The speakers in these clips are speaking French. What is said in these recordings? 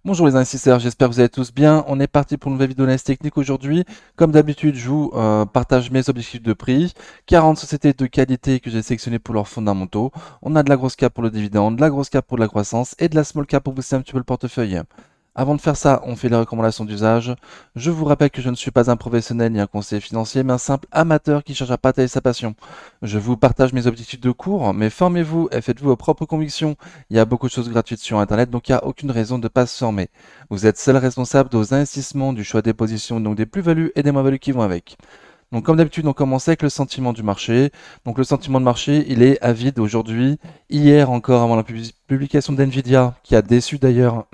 Bonjour les investisseurs, j'espère que vous allez tous bien. On est parti pour une nouvelle vidéo d'analyse technique aujourd'hui. Comme d'habitude, je vous partage mes objectifs de prix. 40 sociétés de qualité que j'ai sélectionnées pour leurs fondamentaux. On a de la grosse cap pour le dividende, de la grosse cap pour la croissance et de la small cap pour booster un petit peu le portefeuille. Avant de faire ça, on fait les recommandations d'usage. Je vous rappelle que je ne suis pas un professionnel ni un conseiller financier, mais un simple amateur qui cherche à partager sa passion. Je vous partage mes objectifs de cours, mais formez-vous et faites-vous vos propres convictions. Il y a beaucoup de choses gratuites sur Internet, donc il n'y a aucune raison de ne pas se former. Vous êtes seul responsable de vos investissements, du choix des positions, donc des plus-values et des moins-values qui vont avec. Donc comme d'habitude, on commence avec le sentiment du marché. Donc le sentiment de marché, il est à vide aujourd'hui. Hier encore, avant la publication d'NVIDIA, qui a déçu d'ailleurs,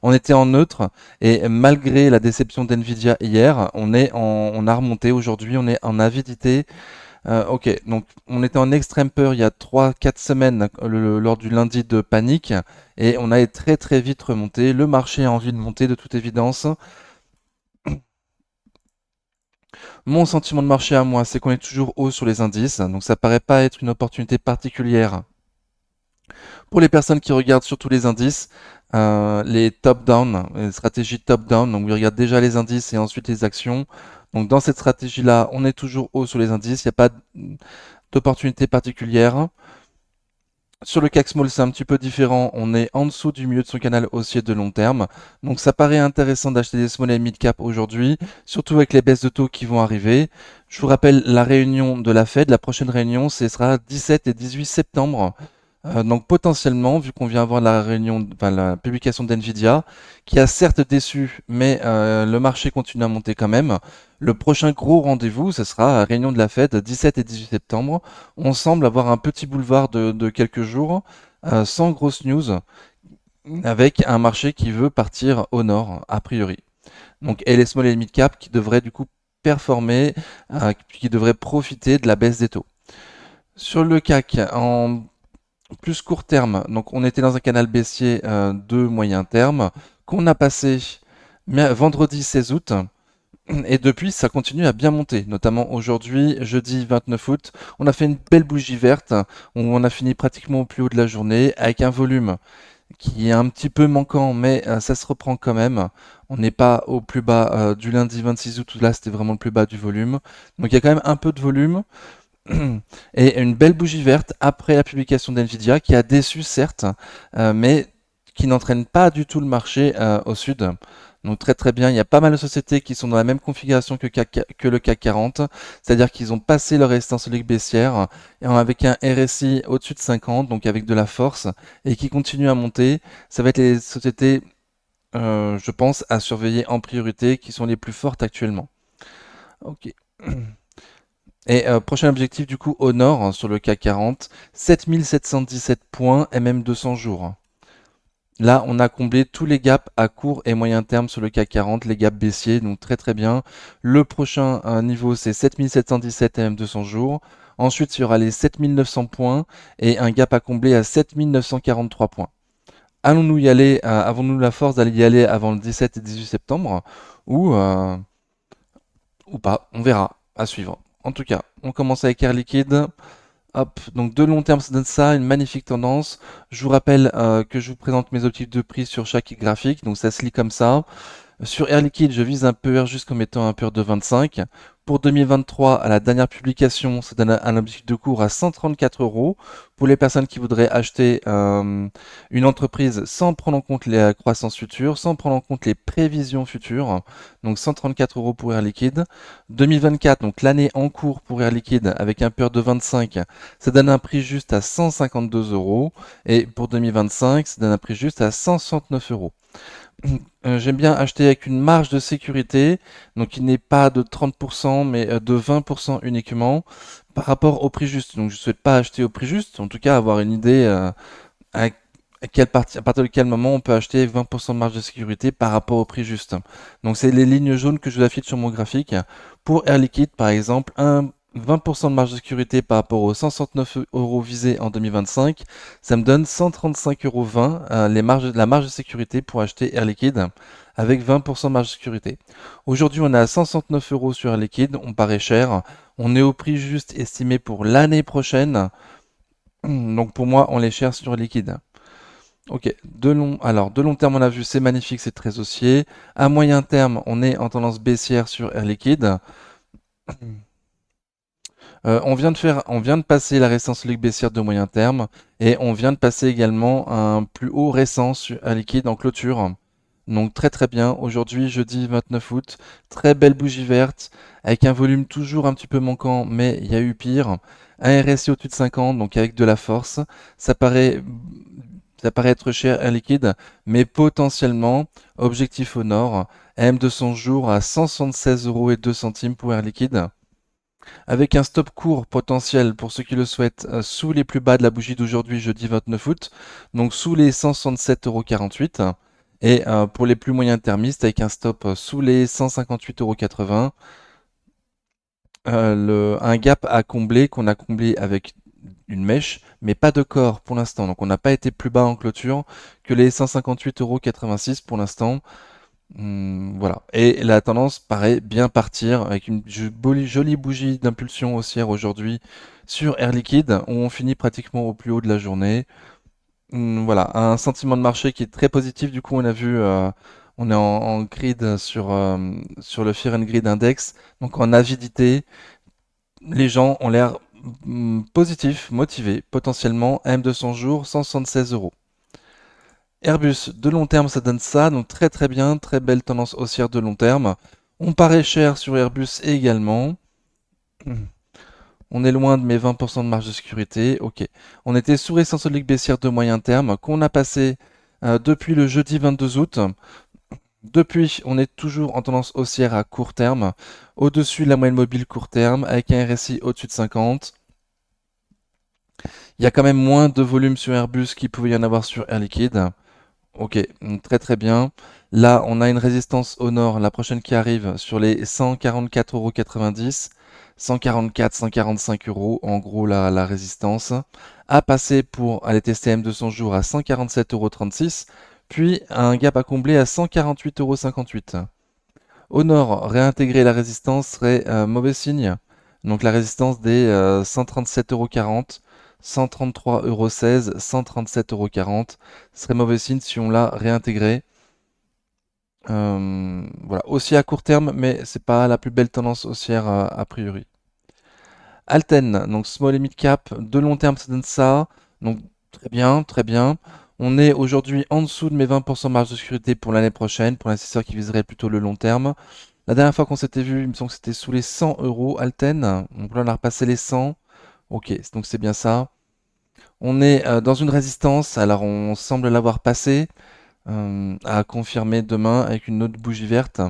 on était en neutre. Et malgré la déception d'NVIDIA hier, on a remonté aujourd'hui, on est en avidité. Ok, donc on était en extrême peur il y a 3 4 semaines lors du lundi de panique. Et on a très très vite remonté. Le marché a envie de monter de toute évidence. Mon sentiment de marché à moi, c'est qu'on est toujours haut sur les indices, donc ça paraît pas être une opportunité particulière. Pour les personnes qui regardent surtout les indices, les top-down, les stratégies top-down, donc ils regardent déjà les indices et ensuite les actions. Donc dans cette stratégie-là, on est toujours haut sur les indices, il n'y a pas d'opportunité particulière. Sur le CAC Small, c'est un petit peu différent. On est en dessous du milieu de son canal haussier de long terme. Donc ça paraît intéressant d'acheter des small et mid cap aujourd'hui, surtout avec les baisses de taux qui vont arriver. Je vous rappelle la réunion de la Fed. La prochaine réunion, ce sera 17 et 18 septembre. Donc potentiellement, vu qu'on vient avoir la réunion, enfin, la publication d'NVIDIA, qui a certes déçu, mais le marché continue à monter quand même. Le prochain gros rendez-vous, ce sera la réunion de la Fed 17 et 18 septembre. On semble avoir un petit boulevard de quelques jours, sans grosse news, avec un marché qui veut partir au nord, a priori. Donc, et les small et mid cap qui devraient du coup performer, qui devraient profiter de la baisse des taux. Sur le CAC, en plus court terme, donc on était dans un canal baissier de moyen terme, qu'on a passé vendredi 16 août. Et depuis, ça continue à bien monter, notamment aujourd'hui, jeudi 29 août. On a fait une belle bougie verte, où on a fini pratiquement au plus haut de la journée, avec un volume qui est un petit peu manquant, mais ça se reprend quand même. On n'est pas au plus bas du lundi 26 août, où là c'était vraiment le plus bas du volume. Donc il y a quand même un peu de volume. Et une belle bougie verte après la publication d'NVIDIA, qui a déçu certes, mais qui n'entraîne pas du tout le marché au sud. Donc très très bien, il y a pas mal de sociétés qui sont dans la même configuration que le CAC 40, c'est-à-dire qu'ils ont passé leur résistance ligue baissière et avec un RSI au-dessus de 50, donc avec de la force, et qui continuent à monter. Ça va être les sociétés, je pense, à surveiller en priorité, qui sont les plus fortes actuellement. Ok. Et prochain objectif du coup au nord hein, sur le CAC 40, 7717 points MM 200 jours. Là, on a comblé tous les gaps à court et moyen terme sur le CAC 40, les gaps baissiers, donc très très bien. Le prochain niveau, c'est 7717 MM 200 jours. Ensuite, il y aura les 7900 points et un gap à combler à 7943 points. Allons-nous y aller, avons-nous la force d'aller y aller avant le 17 et 18 septembre ou, euh, ou pas? On verra, à suivre. En tout cas, on commence avec Air Liquide. Hop, donc de long terme, ça donne ça, une magnifique tendance. Je vous rappelle que je vous présente mes objectifs de prix sur chaque graphique, donc ça se lit comme ça. Sur Air Liquide, je vise un PER juste comme étant un PER de 25. Pour 2023, à la dernière publication, ça donne un objectif de cours à 134 euros. Pour les personnes qui voudraient acheter une entreprise sans prendre en compte la croissance future, sans prendre en compte les prévisions futures, donc 134 euros pour Air Liquide. 2024, donc l'année en cours pour Air Liquide, avec un PER de 25, ça donne un prix juste à 152 euros. Et pour 2025, ça donne un prix juste à 169 euros. J'aime bien acheter avec une marge de sécurité, donc qui n'est pas de 30%, mais de 20% uniquement, par rapport au prix juste. Donc je ne souhaite pas acheter au prix juste, en tout cas avoir une idée à, à partir de quel moment on peut acheter avec 20% de marge de sécurité par rapport au prix juste. Donc c'est les lignes jaunes que je vous affiche sur mon graphique. Pour Air Liquide, par exemple, 20% de marge de sécurité par rapport aux 169 euros visés en 2025, ça me donne 135,20 euros la marge de sécurité pour acheter Air Liquide avec 20% de marge de sécurité. Aujourd'hui, on est à 169 euros sur Air Liquide, on paraît cher. On est au prix juste estimé pour l'année prochaine. Donc pour moi, on les cherche sur Liquide. Ok, alors de long terme, on a vu, c'est magnifique, c'est très haussier. À moyen terme, on est en tendance baissière sur Air Liquide. On vient de passer la résistance liquide baissière de moyen terme et on vient de passer également un plus haut récent sur Air Liquide en clôture. Donc très très bien. Aujourd'hui, jeudi 29 août, très belle bougie verte avec un volume toujours un petit peu manquant, mais il y a eu pire. Un RSI au-dessus de 50, donc avec de la force. Ça paraît, ça paraît être cher un liquide, mais potentiellement, objectif au nord, M200 jours à 176,02 € pour Air Liquide, avec un stop court potentiel pour ceux qui le souhaitent sous les plus bas de la bougie d'aujourd'hui, jeudi 29 août, donc sous les 167,48 €. Et pour les plus moyens termistes, avec un stop sous les 158,80 €, un gap à combler qu'on a comblé avec une mèche, mais pas de corps pour l'instant. Donc on n'a pas été plus bas en clôture que les 158,86 € pour l'instant. Voilà. Et la tendance paraît bien partir avec une jolie bougie d'impulsion haussière aujourd'hui sur Air Liquide, où on finit pratiquement au plus haut de la journée. Voilà, un sentiment de marché qui est très positif. Du coup, on a vu, on est en grid sur le Fear and Grid Index, donc en avidité. Les gens ont l'air positifs, motivés, potentiellement M200 jours, 176 €. Airbus, de long terme, ça donne ça, donc très très bien, très belle tendance haussière de long terme. On paraît cher sur Airbus également. On est loin de mes 20% de marge de sécurité. Ok. On était sous résistance solide baissière de moyen terme qu'on a passé depuis le jeudi 22 août. Depuis, on est toujours en tendance haussière à court terme, au-dessus de la moyenne mobile court terme, avec un RSI au-dessus de 50. Il y a quand même moins de volume sur Airbus qu'il pouvait y en avoir sur Air Liquide. Ok, très très bien. Là, on a une résistance au nord, la prochaine qui arrive, sur les 144,90 €, 144, 145 €, en gros la résistance, à passer pour aller tester M200 jours à 147,36 €, puis un gap à combler à 148,58 €. Au nord, réintégrer la résistance serait mauvais signe. Donc la résistance des 137,40 €, 133,16 €, 137,40 € serait mauvais signe si on l'a réintégré. Voilà, aussi à court terme, mais c'est pas la plus belle tendance haussière a priori. Alten, donc small et mid cap, de long terme ça donne ça. Donc très bien, très bien. On est aujourd'hui en dessous de mes 20% marge de sécurité pour l'année prochaine, pour l'investisseur qui viserait plutôt le long terme. La dernière fois qu'on s'était vu, il me semble que c'était sous les 100 € Alten. Donc là, on a repassé les 100. Ok, donc c'est bien ça. On est dans une résistance, alors on semble l'avoir passé, à confirmer demain avec une autre bougie verte.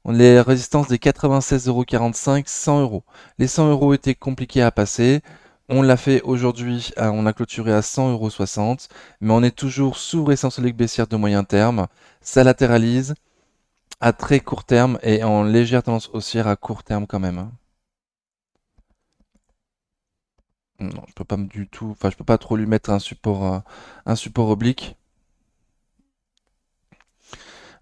On les résistances des 96,45 €, 100 €. Les 100 € étaient compliqués à passer. On l'a fait aujourd'hui, on a clôturé à 100,60 €, mais on est toujours sous résistance solide baissière de moyen terme. Ça latéralise à très court terme et en légère tendance haussière à court terme quand même, hein. Non, je peux pas du tout, enfin je peux pas trop lui mettre un support oblique.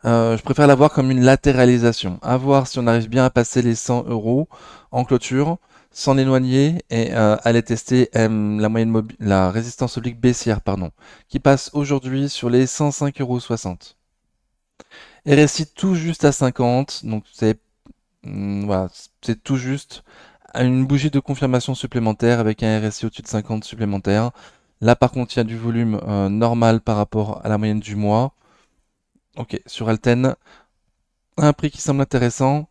Je préfère l'avoir comme une latéralisation. À voir si on arrive bien à passer les 100 € en clôture, s'en éloigner et aller tester la résistance oblique baissière, pardon, qui passe aujourd'hui sur les 105,60 €. RSI tout juste à 50, donc voilà, c'est tout juste une bougie de confirmation supplémentaire avec un RSI au-dessus de 50 supplémentaire. Là, par contre, il y a du volume normal par rapport à la moyenne du mois. Ok, sur Alten, un prix qui semble intéressant,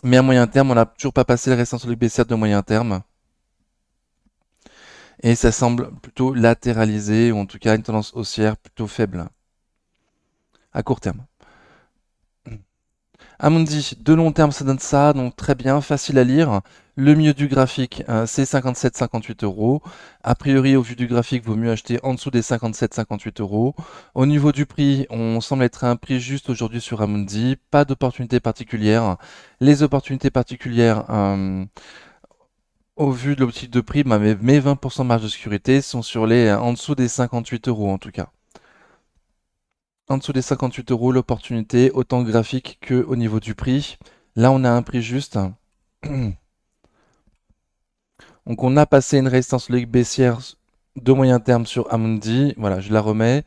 mais à moyen terme, on n'a toujours pas passé la résistance sur les baissière de moyen terme. Et ça semble plutôt latéralisé, ou en tout cas une tendance haussière plutôt faible, à court terme. Amundi, de long terme, ça donne ça, donc très bien, facile à lire. Le mieux du graphique, c'est 57,58 €. A priori, au vu du graphique, vaut mieux acheter en dessous des 57,58 €. Au niveau du prix, on semble être à un prix juste aujourd'hui sur Amundi. Pas d'opportunité particulière. Les opportunités particulières, au vu de l'optique de prix, mes 20% de marge de sécurité sont sur les en dessous des 58 € en tout cas. En dessous des 58 € l'opportunité, autant graphique que au niveau du prix. Là, on a un prix juste. Donc, on a passé une résistance logique baissière de moyen terme sur Amundi. Voilà, je la remets.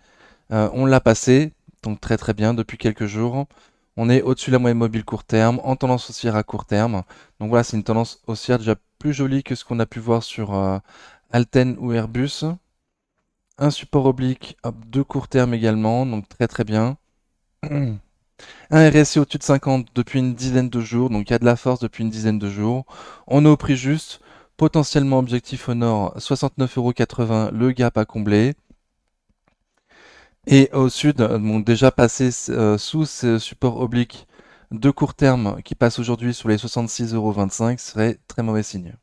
On l'a passé, donc très très bien depuis quelques jours. On est au-dessus de la moyenne mobile court terme, en tendance haussière à court terme. Donc voilà, c'est une tendance haussière déjà plus jolie que ce qu'on a pu voir sur Alten ou Airbus. Un support oblique hop, de court terme également, donc très très bien. Un RSI au-dessus de 50 depuis une dizaine de jours, donc il y a de la force depuis une dizaine de jours. On est au prix juste, potentiellement objectif au nord 69,80 €, le gap à combler. Et au sud, bon, déjà passé sous ce support oblique de court terme qui passe aujourd'hui sur les 66,25 € serait très mauvais signe.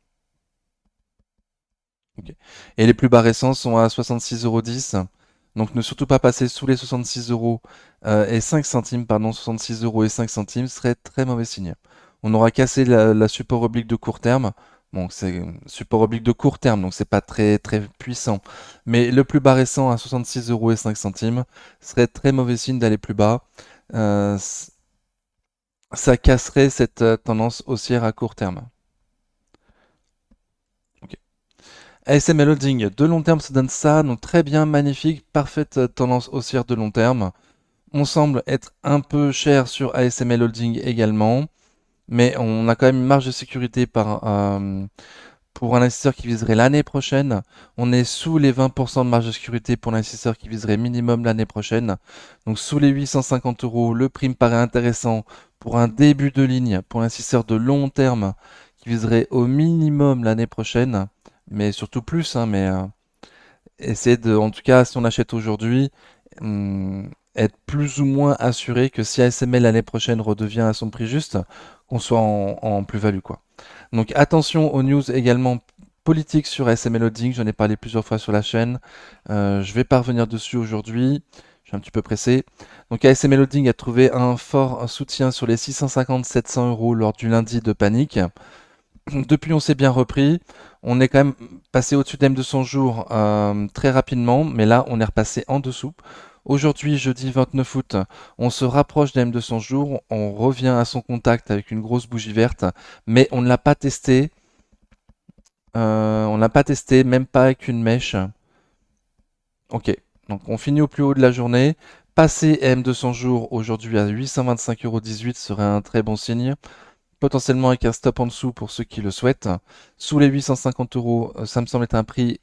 Ok. Et les plus bas récents sont à 66,10 €. Donc ne surtout pas passer sous les 66 euros et 5 centimes, pardon, 66 euros et 5 centimes serait très mauvais signe. On aura cassé la support oblique de court terme. Bon, c'est support oblique de court terme, donc c'est pas très très puissant. Mais le plus bas récent à 66 euros et 5 centimes serait très mauvais signe d'aller plus bas. Ça casserait cette tendance haussière à court terme. Ok. ASML Holding, de long terme, ça donne ça, donc très bien, magnifique, parfaite tendance haussière de long terme. On semble être un peu cher sur ASML Holding également, mais on a quand même une marge de sécurité pour un investisseur qui viserait l'année prochaine. On est sous les 20% de marge de sécurité pour l'investisseur qui viserait minimum l'année prochaine. Donc sous les 850 euros, le prix me paraît intéressant pour un début de ligne, pour l'investisseur de long terme qui viserait au minimum l'année prochaine, mais surtout plus, hein, mais essayer de, en tout cas, si on achète aujourd'hui, être plus ou moins assuré que si ASML l'année prochaine redevient à son prix juste, qu'on soit en plus-value, quoi. Donc attention aux news également politiques sur ASML Holding, j'en ai parlé plusieurs fois sur la chaîne. Je vais pas revenir dessus aujourd'hui, je suis un petit peu pressé. Donc ASML Holding a trouvé un fort soutien sur les 650-700 euros lors du lundi de panique. Depuis, on s'est bien repris. On est quand même passé au-dessus d'M200 jours très rapidement, mais là, on est repassé en dessous. Aujourd'hui, jeudi 29 août, on se rapproche des M200 jours, on revient à son contact avec une grosse bougie verte, mais on ne l'a pas testé. On l'a pas testé, même pas avec une mèche. Ok, donc on finit au plus haut de la journée. Passer M200 jours aujourd'hui à 825,18 € serait un très bon signe. Potentiellement avec un stop en dessous pour ceux qui le souhaitent. Sous les 850 euros, ça me semble être un prix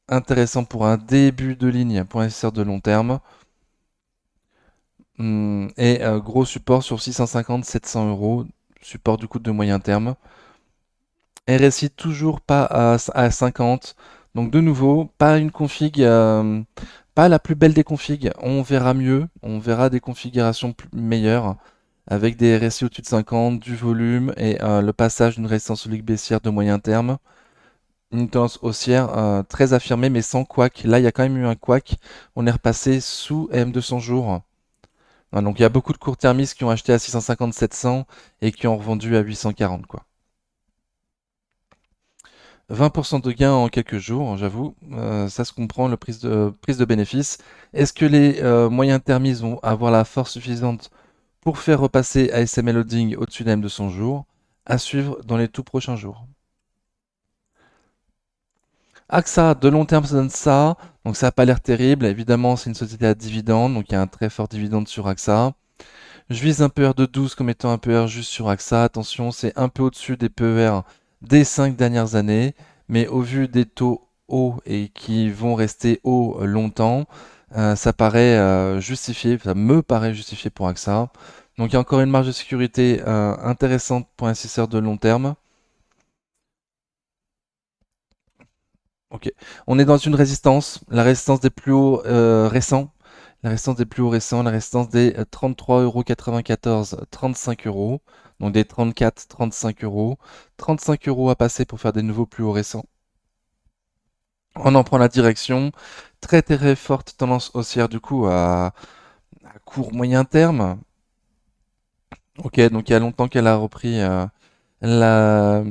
intéressant pour un début de ligne pour investisseur de long terme. Et gros support sur 650-700 euros, support du coup de moyen terme. RSI toujours pas à 50. Donc de nouveau, pas une config, pas la plus belle des configs. On verra mieux, on verra des configurations meilleures avec des RSI au-dessus de 50, du volume et le passage d'une résistance olique baissière de moyen terme. Une tendance haussière très affirmée mais sans couac. Là, il y a quand même eu un couac. On est repassé sous M200 jours. Donc il y a beaucoup de court-termistes qui ont acheté à 650-700 et qui ont revendu à 840, quoi. 20% de gain en quelques jours, j'avoue, ça se comprend, le prise de bénéfice. Est-ce que les moyens termistes vont avoir la force suffisante pour faire repasser ASML Holding au-dessus d'un M200 jours? À suivre dans les tout prochains jours. AXA, de long terme, ça donne ça. Donc ça n'a pas l'air terrible. Évidemment, c'est une société à dividende, donc il y a un très fort dividende sur AXA. Je vise un PER de 12 comme étant un PER juste sur AXA. Attention, c'est un peu au-dessus des PER des 5 dernières années. Mais au vu des taux hauts et qui vont rester hauts longtemps, ça paraît justifié, ça me paraît justifié pour AXA. Donc il y a encore une marge de sécurité intéressante pour un investisseur de long terme. Ok. On est dans une résistance, la résistance des plus hauts récents. La résistance des plus hauts récents, la résistance des 33,94 €, 35 euros. Donc des 34, 35 euros. 35 euros à passer pour faire des nouveaux plus hauts récents. On en prend la direction. Très très forte tendance haussière du coup à court moyen terme. Ok, donc il y a longtemps qu'elle a repris la,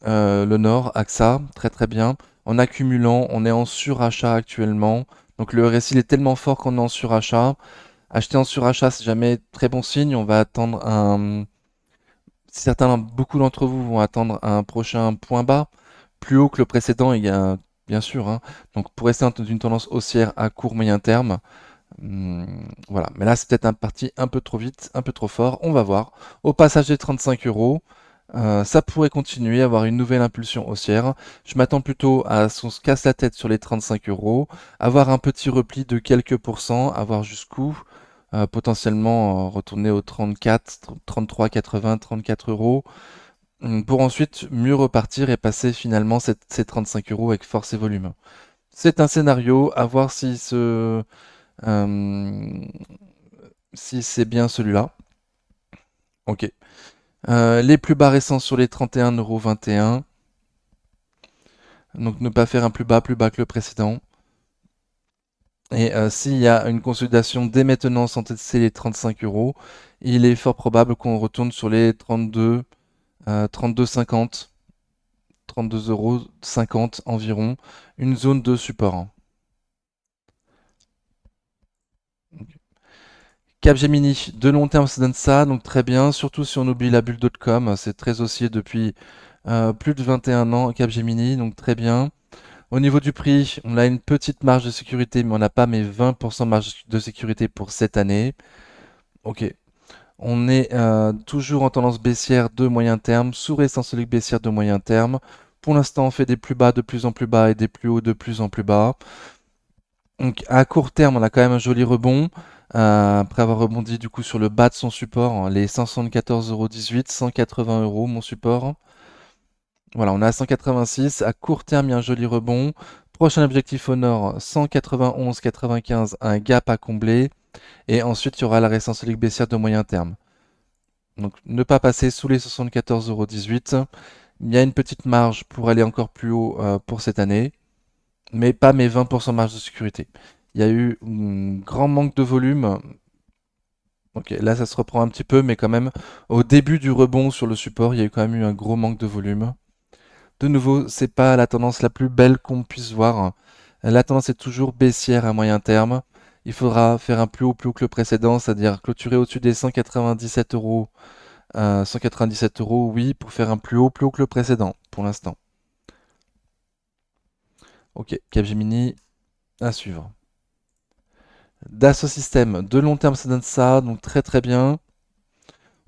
le Nord, AXA, très très bien. En accumulant, on est en surachat actuellement. Donc le RSI il est tellement fort qu'on est en surachat. Acheter en surachat, c'est jamais très bon signe. On va attendre un. Beaucoup d'entre vous vont attendre un prochain point bas, plus haut que le précédent. Il y a bien sûr, hein. Donc pour rester dans une tendance haussière à court moyen terme, voilà. Mais là, c'est peut-être un parti un peu trop vite, un peu trop fort. On va voir. Au passage des 35 euros, ça pourrait continuer, avoir une nouvelle impulsion haussière. Je m'attends plutôt à ce qu'on se casse la tête sur les 35 euros, avoir un petit repli de quelques pourcents, avoir jusqu'où, potentiellement retourner aux 34, 33, 80, 34 euros, pour ensuite mieux repartir et passer finalement ces 35 euros avec force et volume. C'est un scénario, à voir euh, si c'est bien celui-là. Ok. Les plus bas récents sur les 31,21 €. Donc ne pas faire un plus bas que le précédent. Et s'il y a une consolidation dès maintenant sans tester les 35 euros, il est fort probable qu'on retourne sur les 32, 32,50, 32,50 € environ, une zone de support. Capgemini, de long terme, ça donne ça, donc très bien, surtout si on oublie la bulle.com, c'est très haussier depuis plus de 21 ans, Capgemini, donc très bien. Au niveau du prix, on a une petite marge de sécurité, mais on n'a pas mes 20% de marge de sécurité pour cette année. Ok. On est toujours en tendance baissière de moyen terme, sous résistance solide baissière de moyen terme. Pour l'instant, on fait des plus bas de plus en plus bas et des plus hauts de plus en plus bas. Donc à court terme, on a quand même un joli rebond. Après avoir rebondi du coup sur le bas de son support, hein, les 174,18 €, 180 € mon support. Voilà, on est à 186. À court terme, il y a un joli rebond. Prochain objectif au nord, 191,95, un gap à combler. Et ensuite, il y aura la résistance solide baissière de moyen terme. Donc ne pas passer sous les 74,18 €. Il y a une petite marge pour aller encore plus haut pour cette année, mais pas mes 20% de marge de sécurité. Il y a eu un grand manque de volume. Ok, là ça se reprend un petit peu, mais quand même, au début du rebond sur le support, il y a eu quand même eu un gros manque de volume. De nouveau, c'est pas la tendance la plus belle qu'on puisse voir. La tendance est toujours baissière à moyen terme. Il faudra faire un plus haut que le précédent, c'est-à-dire clôturer au-dessus des 197 euros. 197 euros, oui, pour faire un plus haut que le précédent, pour l'instant. Ok, Capgemini, à suivre. Dassault Systèmes, de long terme, ça donne ça, donc très très bien.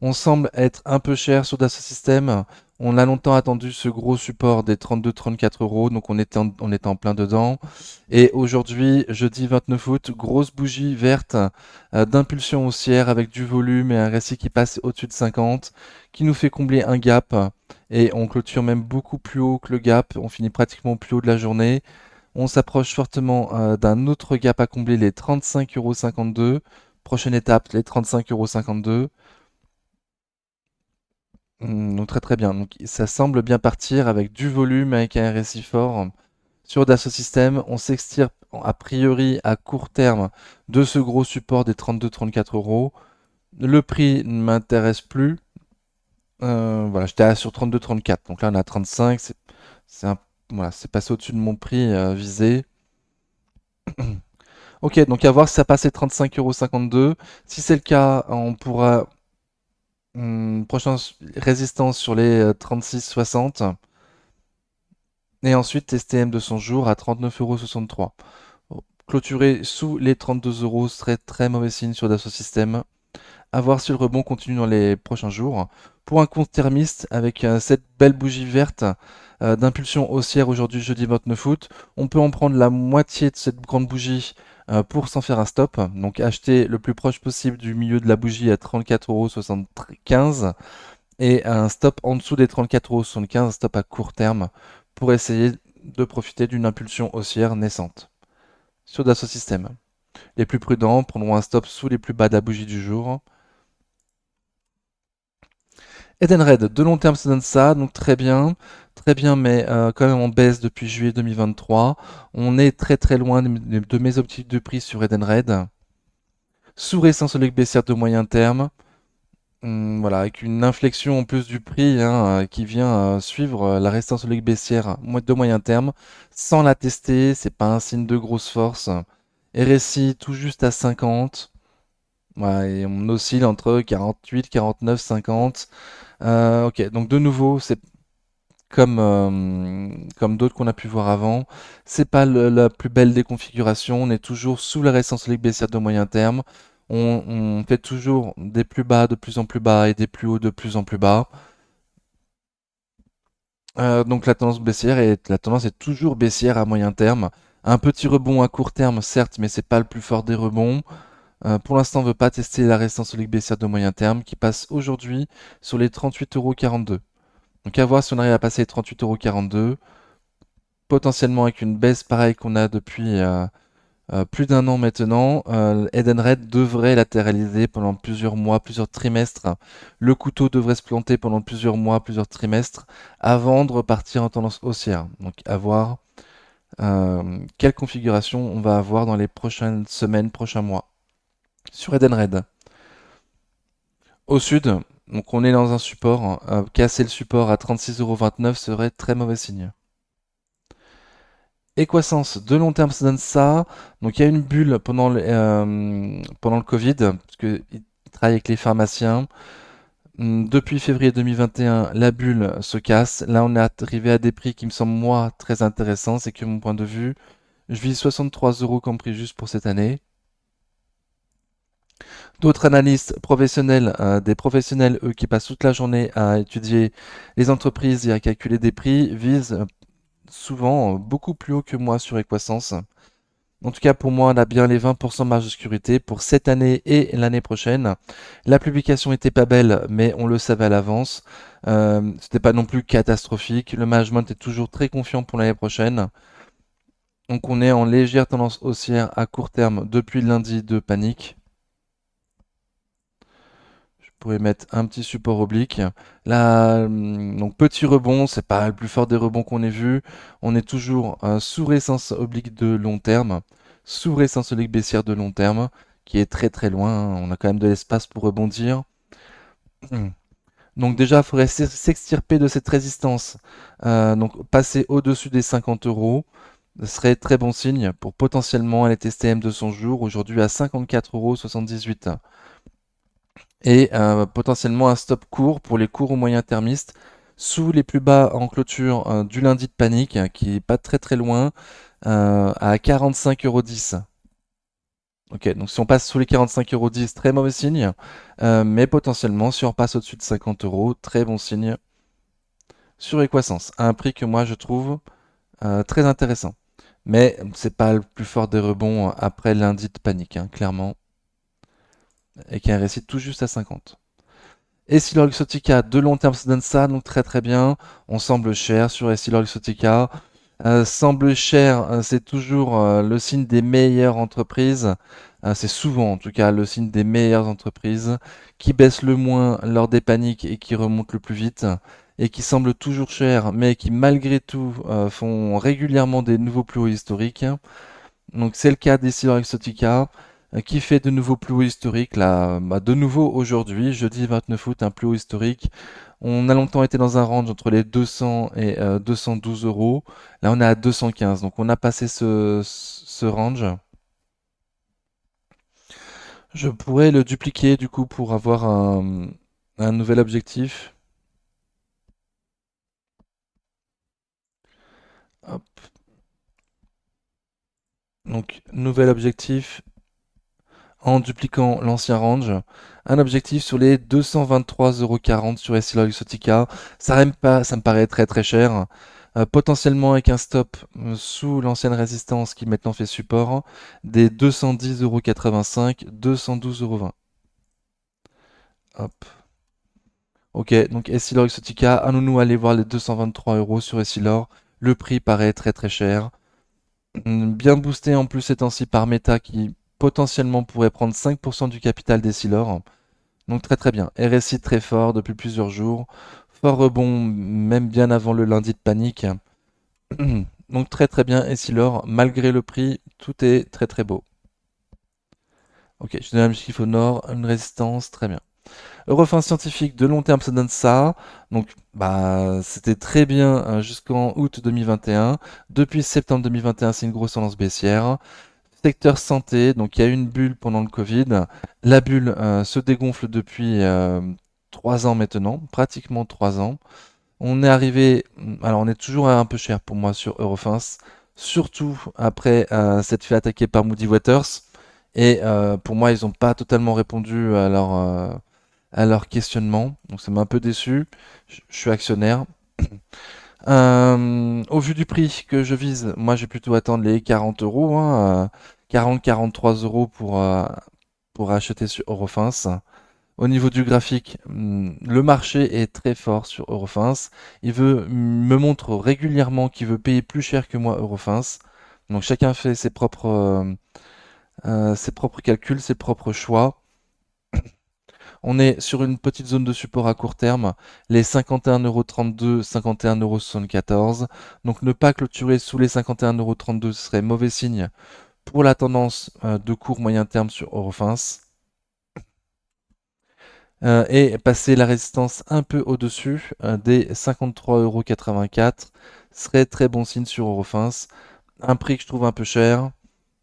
On semble être un peu cher sur Dassault Systèmes. On a longtemps attendu ce gros support des 32-34 euros, donc on était en plein dedans. Et aujourd'hui, jeudi 29 août, grosse bougie verte d'impulsion haussière avec du volume et un récit qui passe au-dessus de 50, qui nous fait combler un gap. Et on clôture même beaucoup plus haut que le gap. On finit pratiquement au plus haut de la journée. On s'approche fortement d'un autre gap à combler, les 35,52 €. Prochaine étape, les 35,52 €. Donc très très bien. Donc ça semble bien partir avec du volume, avec un RSI fort. Sur Dassault Systèmes, on s'extirpe a priori à court terme de ce gros support des 32-34 euros. Le prix ne m'intéresse plus. Voilà, j'étais sur 32-34. Donc là on est à 35. C'est voilà, c'est passé au-dessus de mon prix visé. Ok, donc à voir si ça passe les 35,52 €. Si c'est le cas, on pourra prochaine résistance sur les 36,60. Et ensuite, STM de 100 jours à 39,63 €. Clôturer sous les 32 euros serait très mauvais signe sur Dassault Systèmes. À voir si le rebond continue dans les prochains jours. Pour un compte thermiste, avec cette belle bougie verte d'impulsion haussière aujourd'hui, jeudi 29 août, on peut en prendre la moitié de cette grande bougie pour s'en faire un stop. Donc acheter le plus proche possible du milieu de la bougie à 34,75 € et un stop en dessous des 34,75 €, un stop à court terme, pour essayer de profiter d'une impulsion haussière naissante. Sur Dassault Systèmes. Les plus prudents prendront un stop sous les plus bas de la bougie du jour. Edenred, de long terme, ça donne ça, donc très bien, mais quand même en baisse depuis juillet 2023. On est très très loin de mes objectifs de prix sur Edenred. Sous récent solide baissière de moyen terme. Voilà, avec une inflexion en plus du prix hein, qui vient suivre la résistance solide baissière de moyen terme. Sans la tester, c'est pas un signe de grosse force. RSI tout juste à 50. Ouais, et on oscille entre 48, 49, 50. Ok, donc de nouveau, c'est comme d'autres qu'on a pu voir avant. C'est pas la plus belle des configurations. On est toujours sous la résistance solide baissière de moyen terme. On fait toujours des plus bas de plus en plus bas et des plus hauts de plus en plus bas. Donc la tendance est toujours baissière à moyen terme. Un petit rebond à court terme, certes, mais c'est pas le plus fort des rebonds. Pour l'instant, on ne veut pas tester la résistance solide baissière de moyen terme qui passe aujourd'hui sur les 38,42 €. Donc à voir si on arrive à passer les 38,42 €, potentiellement avec une baisse pareille qu'on a depuis plus d'un an maintenant. Edenred devrait latéraliser pendant plusieurs mois, plusieurs trimestres. Le couteau devrait se planter pendant plusieurs mois, plusieurs trimestres, avant de repartir en tendance haussière. Donc à voir quelle configuration on va avoir dans les prochaines semaines, prochains mois. Sur Edenred. Au sud, donc on est dans un support. Casser le support à 36,29 € serait très mauvais signe. Equasens, de long terme, ça donne ça. Donc il y a une bulle pendant le Covid, parce qu'ils travaillent avec les pharmaciens. Depuis février 2021, la bulle se casse. Là, on est arrivé à des prix qui me semblent, moi, très intéressants. C'est que mon point de vue, je vise 63 € comme prix juste pour cette année. D'autres analystes professionnels, des professionnels, eux, qui passent toute la journée à étudier les entreprises et à calculer des prix, visent souvent beaucoup plus haut que moi sur Equasens. En tout cas, pour moi, on a bien les 20% de marge de sécurité pour cette année et l'année prochaine. La publication était pas belle, mais on le savait à l'avance. C'était pas non plus catastrophique. Le management est toujours très confiant pour l'année prochaine. Donc on est en légère tendance haussière à court terme depuis lundi de panique. Je pourrais mettre un petit support oblique. Là, donc petit rebond, c'est pas le plus fort des rebonds qu'on ait vu. On est toujours sous résistance oblique de long terme, sous résistance oblique baissière de long terme, qui est très très loin, hein. On a quand même de l'espace pour rebondir. Donc déjà, il faudrait s'extirper de cette résistance. Donc passer au-dessus des 50 euros, ce serait très bon signe pour potentiellement aller tester M200 jours, aujourd'hui à 54,78 €. Et potentiellement un stop court pour les courts ou moyens termistes sous les plus bas en clôture du lundi de panique, qui est pas très très loin, à 45,10 €. Ok, donc si on passe sous les 45,10 €, très mauvais signe, mais potentiellement si on passe au-dessus de 50 €, très bon signe sur Equasens, à un prix que moi je trouve très intéressant. Mais c'est pas le plus fort des rebonds après lundi de panique, hein, clairement, et qui est un récit tout juste à 50. Essilor Exotica, de long terme, ça donne ça, donc très très bien. On semble cher sur Essilor Exotica. Semble cher, c'est toujours le signe des meilleures entreprises. C'est souvent en tout cas le signe des meilleures entreprises qui baissent le moins lors des paniques et qui remontent le plus vite et qui semblent toujours chères mais qui malgré tout font régulièrement des nouveaux plus hauts historiques. Donc c'est le cas d'Essilor Exotica qui fait de nouveaux plus hauts historiques là, de nouveau aujourd'hui, jeudi 29 août, un plus haut historique. On a longtemps été dans un range entre les 200 et 212 euros. Là, on est à 215, donc on a passé ce range. Je pourrais le dupliquer du coup pour avoir un nouvel objectif. Hop. Donc, nouvel objectif en dupliquant l'ancien range. Un objectif sur les 223,40 € sur Essilor Exotica. Ça me paraît très très cher. Potentiellement avec un stop sous l'ancienne résistance qui maintenant fait support des 210,85 €, 212,20 €. Hop. Ok, donc Essilor Exotica, un nounou aller voir les 223 € sur Essilor. Le prix paraît très très cher. Bien boosté en plus ces temps-ci par Meta qui potentiellement pourrait prendre 5% du capital d'Essilor. Donc très très bien. RSI très fort depuis plusieurs jours. Fort rebond même bien avant le lundi de panique. Donc très très bien Essilor. Malgré le prix, tout est très très beau. Ok, je donne un chiffre au nord, une résistance, très bien. Eurofin scientifique de long terme, ça donne ça. Donc, bah, c'était très bien jusqu'en août 2021. Depuis septembre 2021, c'est une grosse tendance baissière. Secteur santé, donc il y a eu une bulle pendant le Covid. La bulle se dégonfle depuis 3 ans maintenant, pratiquement 3 ans. On est arrivé, alors on est toujours un peu cher pour moi sur Eurofins, surtout après s'être fait attaquer par Moody Waters. Et pour moi, ils n'ont pas totalement répondu à leur questionnement. Donc ça m'a un peu déçu. Je suis actionnaire. Au vu du prix que je vise, moi je vais plutôt attendre les 40 euros, hein, 40-43 euros pour acheter sur Eurofins. Au niveau du graphique, le marché est très fort sur Eurofins. Me montre régulièrement qu'il veut payer plus cher que moi Eurofins. Donc chacun fait ses propres calculs, ses propres choix. On est sur une petite zone de support à court terme, les 51,32 €, 51,74 €. Donc ne pas clôturer sous les 51,32 € serait mauvais signe pour la tendance de court moyen terme sur Eurofins. Et passer la résistance un peu au-dessus des 53,84 € serait très bon signe sur Eurofins. Un prix que je trouve un peu cher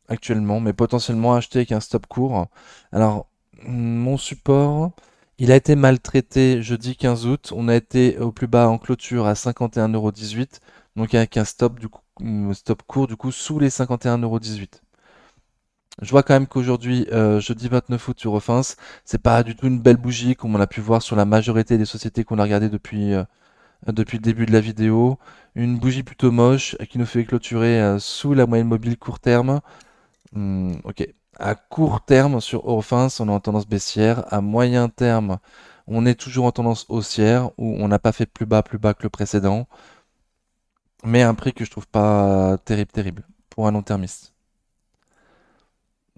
actuellement, mais potentiellement acheter avec un stop court. Alors, mon support, il a été maltraité jeudi 15 août. On a été au plus bas en clôture à 51,18 €, donc avec un stop, stop court du coup sous les 51,18 €. Je vois quand même qu'aujourd'hui, jeudi 29 août sur Refins, c'est pas du tout une belle bougie comme on a pu voir sur la majorité des sociétés qu'on a regardées depuis le début de la vidéo. Une bougie plutôt moche qui nous fait clôturer sous la moyenne mobile court terme. Ok. À court terme, sur Eurofins, on est en tendance baissière. À moyen terme, on est toujours en tendance haussière, où on n'a pas fait plus bas que le précédent, mais un prix que je trouve pas terrible pour un long-termiste.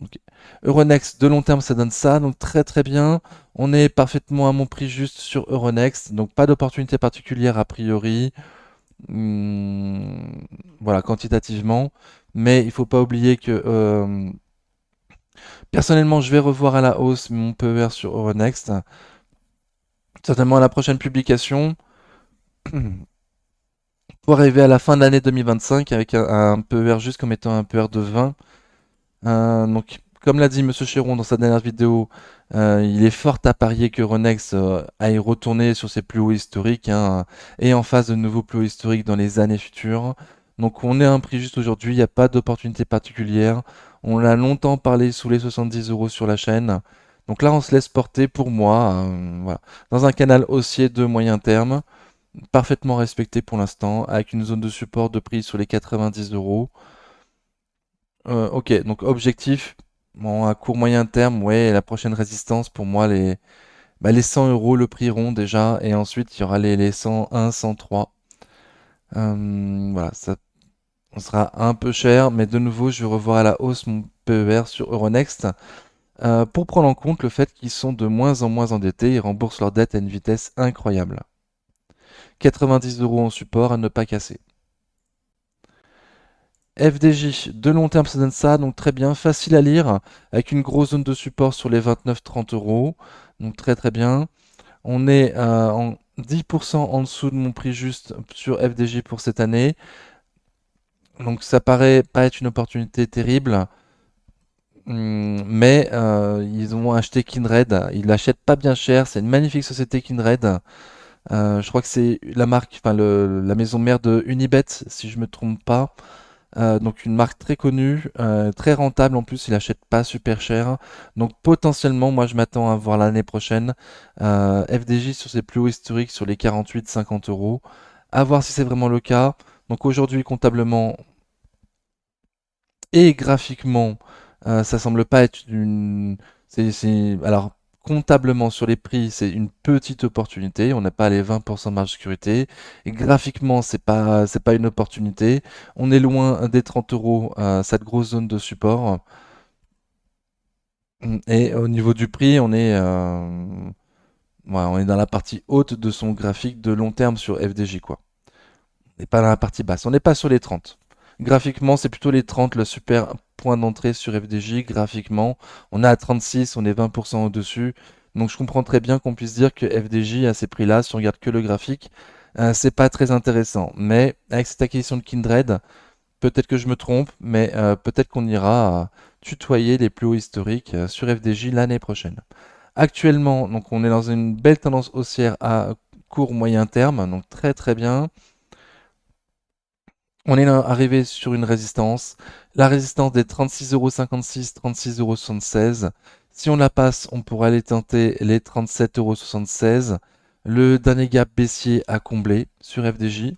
Ok. Euronext, de long terme, ça donne ça, donc très bien. On est parfaitement à mon prix juste sur Euronext, donc pas d'opportunité particulière a priori. Hmm, voilà, quantitativement. Mais il faut pas oublier que personnellement, je vais revoir à la hausse mon PER sur Euronext. Certainement à la prochaine publication, pour arriver à la fin de l'année 2025 avec un PER juste comme étant un PER de 20. Donc, comme l'a dit Monsieur Chéron dans sa dernière vidéo, il est fort à parier que Euronext aille retourner sur ses plus hauts historiques, hein, et en face de nouveaux plus hauts historiques dans les années futures. Donc on est à un prix juste aujourd'hui, il n'y a pas d'opportunité particulière. On l'a longtemps parlé sous les 70 € sur la chaîne. Donc là on se laisse porter pour moi, voilà, dans un canal haussier de moyen terme, parfaitement respecté pour l'instant, avec une zone de support de prix sur les 90 €. Ok, donc objectif, bon, à court moyen terme, ouais, la prochaine résistance pour moi, les 100 € le prix rond déjà, et ensuite il y aura les 101, 103. Voilà, ça on sera un peu cher, mais de nouveau, je vais revoir à la hausse mon PER sur Euronext pour prendre en compte le fait qu'ils sont de moins en moins endettés, ils remboursent leurs dettes à une vitesse incroyable. 90 € en support à ne pas casser. FDJ, de long terme, ça donne ça, donc très bien, facile à lire, avec une grosse zone de support sur les 29-30 €, donc très bien. On est en 10% en dessous de mon prix juste sur FDJ pour cette année, donc ça paraît pas être une opportunité terrible, mais ils ont acheté Kindred, ils l'achètent pas bien cher, c'est une magnifique société Kindred. Je crois que c'est la marque, enfin la maison mère de Unibet, si je me trompe pas. Donc une marque très connue, très rentable en plus, il achète pas super cher. Donc potentiellement, moi je m'attends à voir l'année prochaine FDJ sur ses plus hauts historiques sur les 48-50 €. À voir si c'est vraiment le cas. Donc aujourd'hui, comptablement et graphiquement, ça semble pas être une. Alors comptablement sur les prix, c'est une petite opportunité. On n'a pas les 20% de marge de sécurité. Et graphiquement, c'est pas une opportunité. On est loin des 30 € cette grosse zone de support. Et au niveau du prix, ouais, on est dans la partie haute de son graphique de long terme sur FDJ, quoi. On n'est pas dans la partie basse. On n'est pas sur les 30. Graphiquement, c'est plutôt les 30 le super point d'entrée sur FDJ. Graphiquement, on est à 36, on est 20% au-dessus. Donc je comprends très bien qu'on puisse dire que FDJ à ces prix-là, si on regarde que le graphique, c'est pas très intéressant. Mais avec cette acquisition de Kindred, peut-être que je me trompe, mais peut-être qu'on ira tutoyer les plus hauts historiques sur FDJ l'année prochaine. Actuellement, donc on est dans une belle tendance haussière à court moyen terme, donc très très bien. On est là arrivé sur une résistance, la résistance des 36,56 €, 36,76 €. Si on la passe, on pourra aller tenter les 37,76 €. Le dernier gap baissier à combler sur FDJ.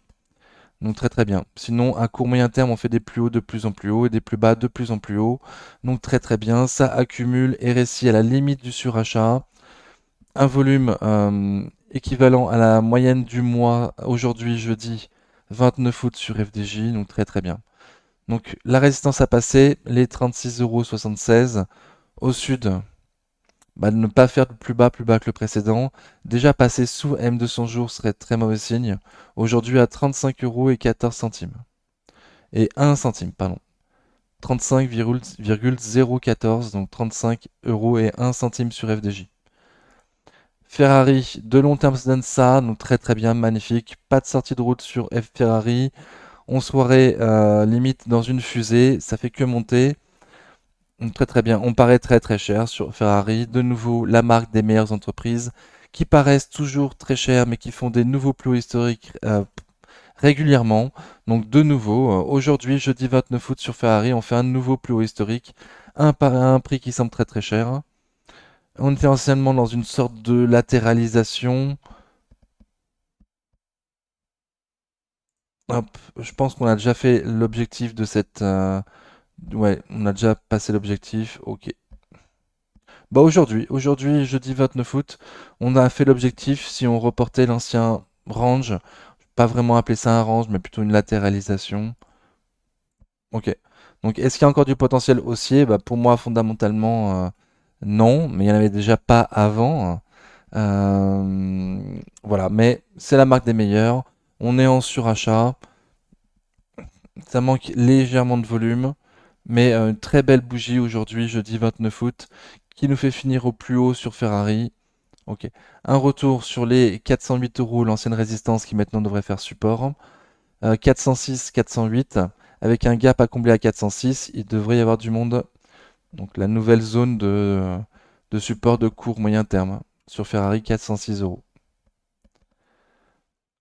Donc très très bien. Sinon, à court moyen terme, on fait des plus hauts de plus en plus hauts et des plus bas de plus en plus hauts. Donc très très bien. Ça accumule RSI à la limite du surachat. Un volume équivalent à la moyenne du mois aujourd'hui, jeudi, 29 août sur FDJ. Donc très très bien. Donc la résistance à passer, les 36,76 €. Au sud, bah, de ne pas faire de plus bas que le précédent. Déjà passer sous M200 jours serait très mauvais signe. Aujourd'hui à 35,14 €. Et 1 centime, pardon. 35,014, donc 35 euros et 1 centime sur FDJ. Ferrari, de long terme, ça donne ça, donc très très bien, magnifique. Pas de sortie de route sur F Ferrari. On serait limite dans une fusée, ça fait que monter. Donc, très très bien, on paraît très très cher sur Ferrari. De nouveau, la marque des meilleures entreprises qui paraissent toujours très chères mais qui font des nouveaux plus hauts historiques régulièrement. Donc de nouveau, aujourd'hui, jeudi 29 août sur Ferrari, on fait un nouveau plus haut historique, à un prix qui semble très très cher. On était anciennement dans une sorte de latéralisation. Hop, je pense qu'on a déjà fait l'objectif de cette... ouais, on a déjà passé l'objectif. Ok. Bah aujourd'hui, jeudi 29 août, on a fait l'objectif si on reportait l'ancien range. Pas vraiment appeler ça un range, mais plutôt une latéralisation. Ok. Donc, est-ce qu'il y a encore du potentiel haussier? Bah, pour moi, fondamentalement, non, mais il n'y en avait déjà pas avant. Voilà, mais c'est la marque des meilleurs. On est en surachat. Ça manque légèrement de volume, mais une très belle bougie aujourd'hui, jeudi 29 août, qui nous fait finir au plus haut sur Ferrari. Ok. Un retour sur les 408 euros, l'ancienne résistance qui maintenant devrait faire support. 406, 408, avec un gap à combler à 406, il devrait y avoir du monde. Donc la nouvelle zone de support de court moyen terme sur Ferrari, 406 euros.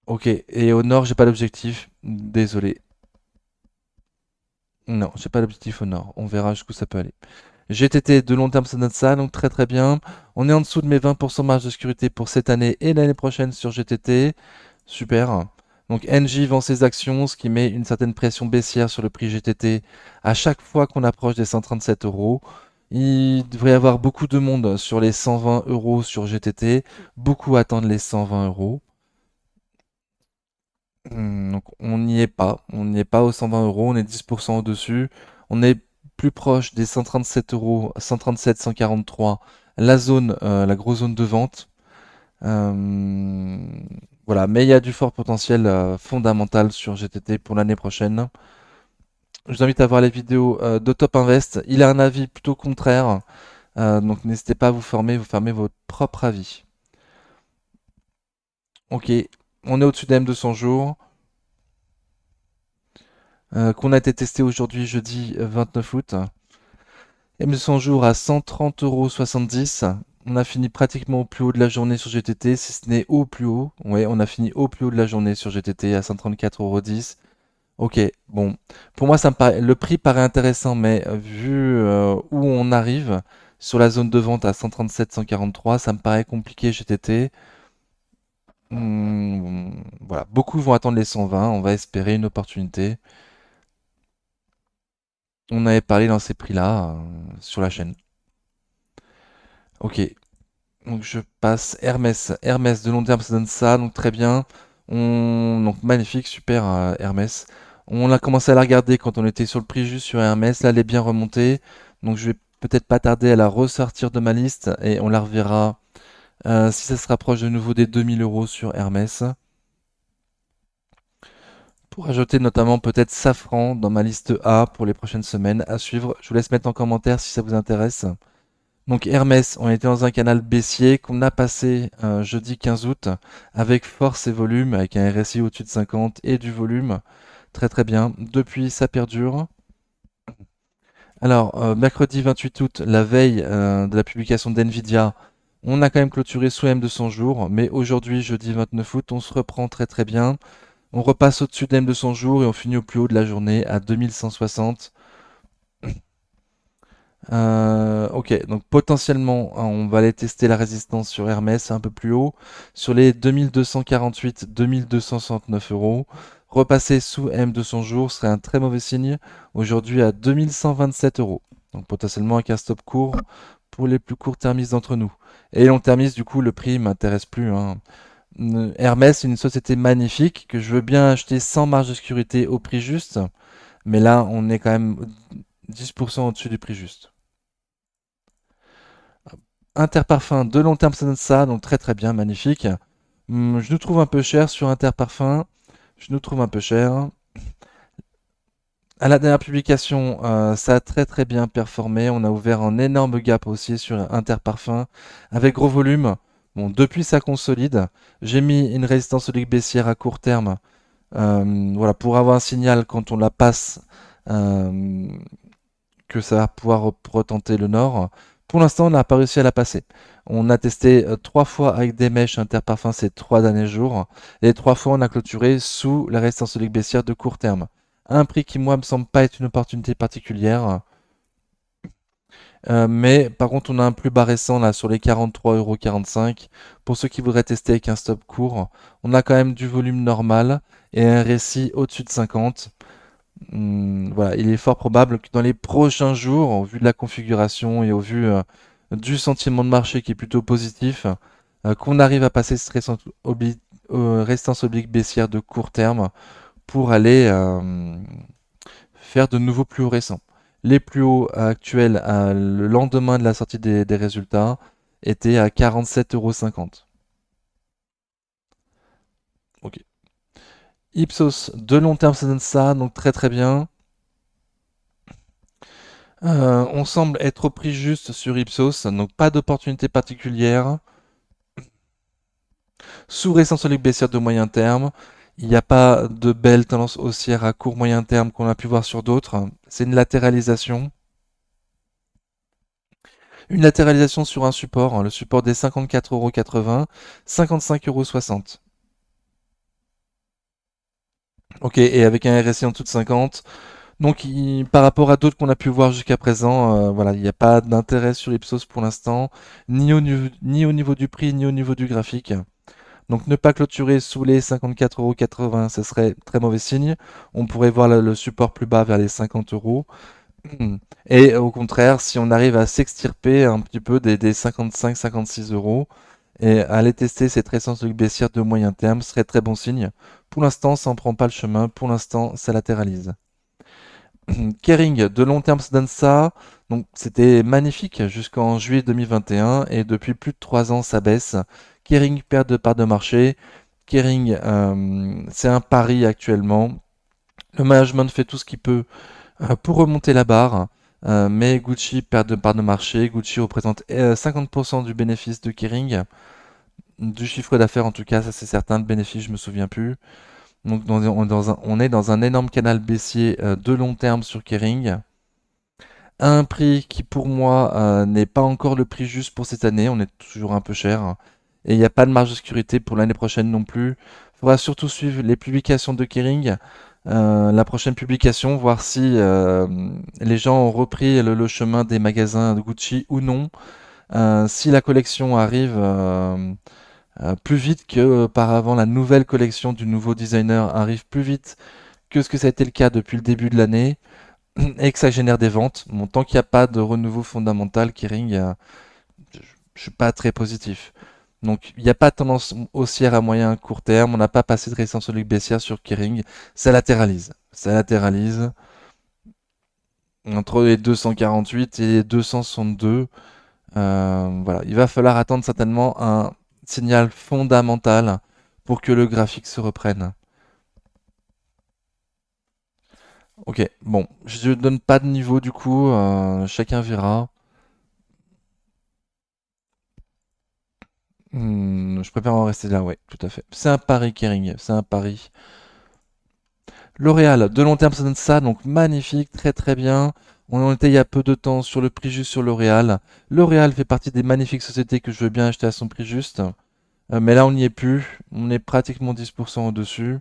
Ok, et au nord, j'ai pas d'objectif. Désolé. Non, j'ai pas d'objectif au nord. On verra jusqu'où ça peut aller. GTT de long terme, ça donne ça, donc très très bien. On est en dessous de mes 20% marge de sécurité pour cette année et l'année prochaine sur GTT. Super. Donc NJ vend ses actions, ce qui met une certaine pression baissière sur le prix GTT à chaque fois qu'on approche des 137 euros. Il devrait y avoir beaucoup de monde sur les 120 euros sur GTT. Beaucoup attendent les 120 euros. Donc on n'y est pas. On n'y est pas aux 120 euros. On est 10% au-dessus. On est plus proche des 137 euros, 137, 143. La zone, la grosse zone de vente. Euh, voilà, mais il y a du fort potentiel fondamental sur GTT pour l'année prochaine. Je vous invite à voir les vidéos de Top Invest. Il a un avis plutôt contraire, donc n'hésitez pas à vous former votre propre avis. Ok, on est au-dessus des M200 jours, qu'on a été testé aujourd'hui, jeudi 29 août. M200 jours à 130,70 €. On a fini pratiquement au plus haut de la journée sur GTT, si ce n'est au plus haut. Ouais, on a fini au plus haut de la journée sur GTT à 134,10 €. Ok, bon. Pour moi, le prix paraît intéressant, mais vu où on arrive sur la zone de vente à 137, 143, ça me paraît compliqué GTT. Voilà, beaucoup vont attendre les 120. On va espérer une opportunité. On avait parlé dans ces prix-là sur la chaîne. Ok, donc je passe Hermès. Hermès de long terme, ça donne ça, donc très bien. Donc magnifique, super Hermès. On a commencé à la regarder quand on était sur le prix juste sur Hermès. Là, elle est bien remontée. Donc je vais peut-être pas tarder à la ressortir de ma liste et on la reverra si ça se rapproche de nouveau des 2000 euros sur Hermès. Pour ajouter notamment peut-être Safran dans ma liste A pour les prochaines semaines à suivre. Je vous laisse mettre en commentaire si ça vous intéresse. Donc Hermès, on était dans un canal baissier qu'on a passé jeudi 15 août avec force et volume, avec un RSI au-dessus de 50 et du volume. Très très bien. Depuis, ça perdure. Alors, mercredi 28 août, la veille de la publication d'NVIDIA, On a quand même clôturé sous M200 jours, mais aujourd'hui, jeudi 29 août, on se reprend très très bien. On repasse au-dessus de M200 jours et on finit au plus haut de la journée à 2160. Ok, donc potentiellement, hein, on va aller tester la résistance sur Hermès un peu plus haut, sur les 2248, 2269 euros. Repasser sous M200 jours serait un très mauvais signe, aujourd'hui à 2127 euros. Donc potentiellement avec un stop court pour les plus court-termistes d'entre nous. Et long-termistes, du coup, le prix m'intéresse plus, hein. Hermès, c'est une société magnifique que je veux bien acheter sans marge de sécurité au prix juste, mais là, on est quand même 10% au-dessus du prix juste. Interparfum de long terme, ça donne ça, donc très très bien, magnifique. Je nous trouve un peu cher sur Interparfum. Je nous trouve un peu cher. À la dernière publication, ça a très très bien performé. On a ouvert un énorme gap aussi sur Interparfum avec gros volume. Bon, depuis ça consolide. J'ai mis une résistance solide baissière à court terme. Voilà, pour avoir un signal quand on la passe, euh, que ça va pouvoir retenter le nord. Pour l'instant, on n'a pas réussi à la passer. On a testé 3 fois avec des mèches interparfums ces 3 derniers jours. Et 3 fois, on a clôturé sous la résistance solide baissière de court terme. Un prix qui, moi, me semble pas être une opportunité particulière. Mais par contre, on a un plus bas récent là sur les 43,45 € pour ceux qui voudraient tester avec un stop court. On a quand même du volume normal et un récit au-dessus de 50. Voilà, il est fort probable que dans les prochains jours, au vu de la configuration et au vu du sentiment de marché qui est plutôt positif, qu'on arrive à passer cette résistance oblique baissière de court terme pour aller faire de nouveaux plus hauts récents. Les plus hauts actuels le lendemain de la sortie des résultats étaient à 47,50 €. Ok. Ipsos de long terme, ça donne ça, donc très très bien. On semble être au prix juste sur Ipsos, donc pas d'opportunité particulière. Sous récent solide baissière de moyen terme, il n'y a pas de belle tendance haussière à court moyen terme qu'on a pu voir sur d'autres. C'est une latéralisation. Une latéralisation sur un support, hein, le support des 54,80 €, 55,60 €. Ok, et avec un RSI en dessous de 50. Donc par rapport à d'autres qu'on a pu voir jusqu'à présent, voilà, il n'y a pas d'intérêt sur Ipsos pour l'instant, ni au niveau du prix, ni au niveau du graphique. Donc ne pas clôturer sous les 54,80 €, ce serait très mauvais signe. On pourrait voir le support plus bas vers les 50 euros. Et au contraire, si on arrive à s'extirper un petit peu des 55-56 euros et à aller tester cette résistance baissière de moyen terme, ce serait très bon signe. Pour l'instant, ça ne prend pas le chemin. Pour l'instant, ça latéralise. Kering, de long terme, se donne ça. Donc, c'était magnifique jusqu'en juillet 2021 et depuis plus de 3 ans, ça baisse. Kering perd de part de marché. Kering, c'est un pari actuellement. Le management fait tout ce qu'il peut pour remonter la barre, mais Gucci perd de part de marché. Gucci représente 50% du bénéfice de Kering, du chiffre d'affaires en tout cas, ça c'est certain. Le bénéfice, je me souviens plus. Donc on est dans un énorme canal baissier de long terme sur Kering, à un prix qui pour moi n'est pas encore le prix juste pour cette année, on est toujours un peu cher, et il n'y a pas de marge de sécurité pour l'année prochaine non plus. Il faudra surtout suivre les publications de Kering, la prochaine publication, voir si les gens ont repris le chemin des magasins de Gucci ou non, si la collection arrive plus vite que auparavant, la nouvelle collection du nouveau designer arrive plus vite que ce que ça a été le cas depuis le début de l'année, et que ça génère des ventes. Bon, tant qu'il n'y a pas de renouveau fondamental, Kering, je ne suis pas très positif. Donc, il n'y a pas de tendance haussière à moyen et court terme. On n'a pas passé de résistance solide baissière sur Kering. Ça latéralise. Ça latéralise entre les 248 et les 262. Voilà, il va falloir attendre certainement un signal fondamental pour que le graphique se reprenne. Ok, bon, je ne donne pas de niveau du coup, chacun verra. Je préfère en rester là, ouais, tout à fait. C'est un pari, Kering, c'est un pari. L'Oréal, de long terme, ça donne ça, donc magnifique, très très bien. On en était il y a peu de temps sur le prix juste sur L'Oréal. L'Oréal fait partie des magnifiques sociétés que je veux bien acheter à son prix juste. Mais là, on n'y est plus. On est pratiquement 10% au-dessus.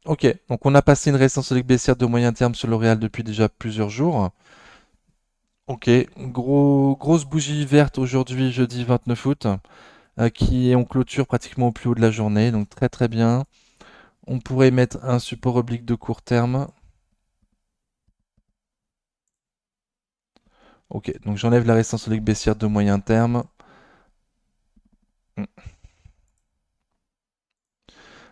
Ok, donc on a passé une résistance solide baissière de moyen terme sur L'Oréal depuis déjà plusieurs jours. Ok, grosse bougie verte aujourd'hui, jeudi 29 août, qui est en clôture pratiquement au plus haut de la journée, donc très très bien. On pourrait mettre un support oblique de court terme. Ok, donc j'enlève la résistance solide baissière de moyen terme. Hmm.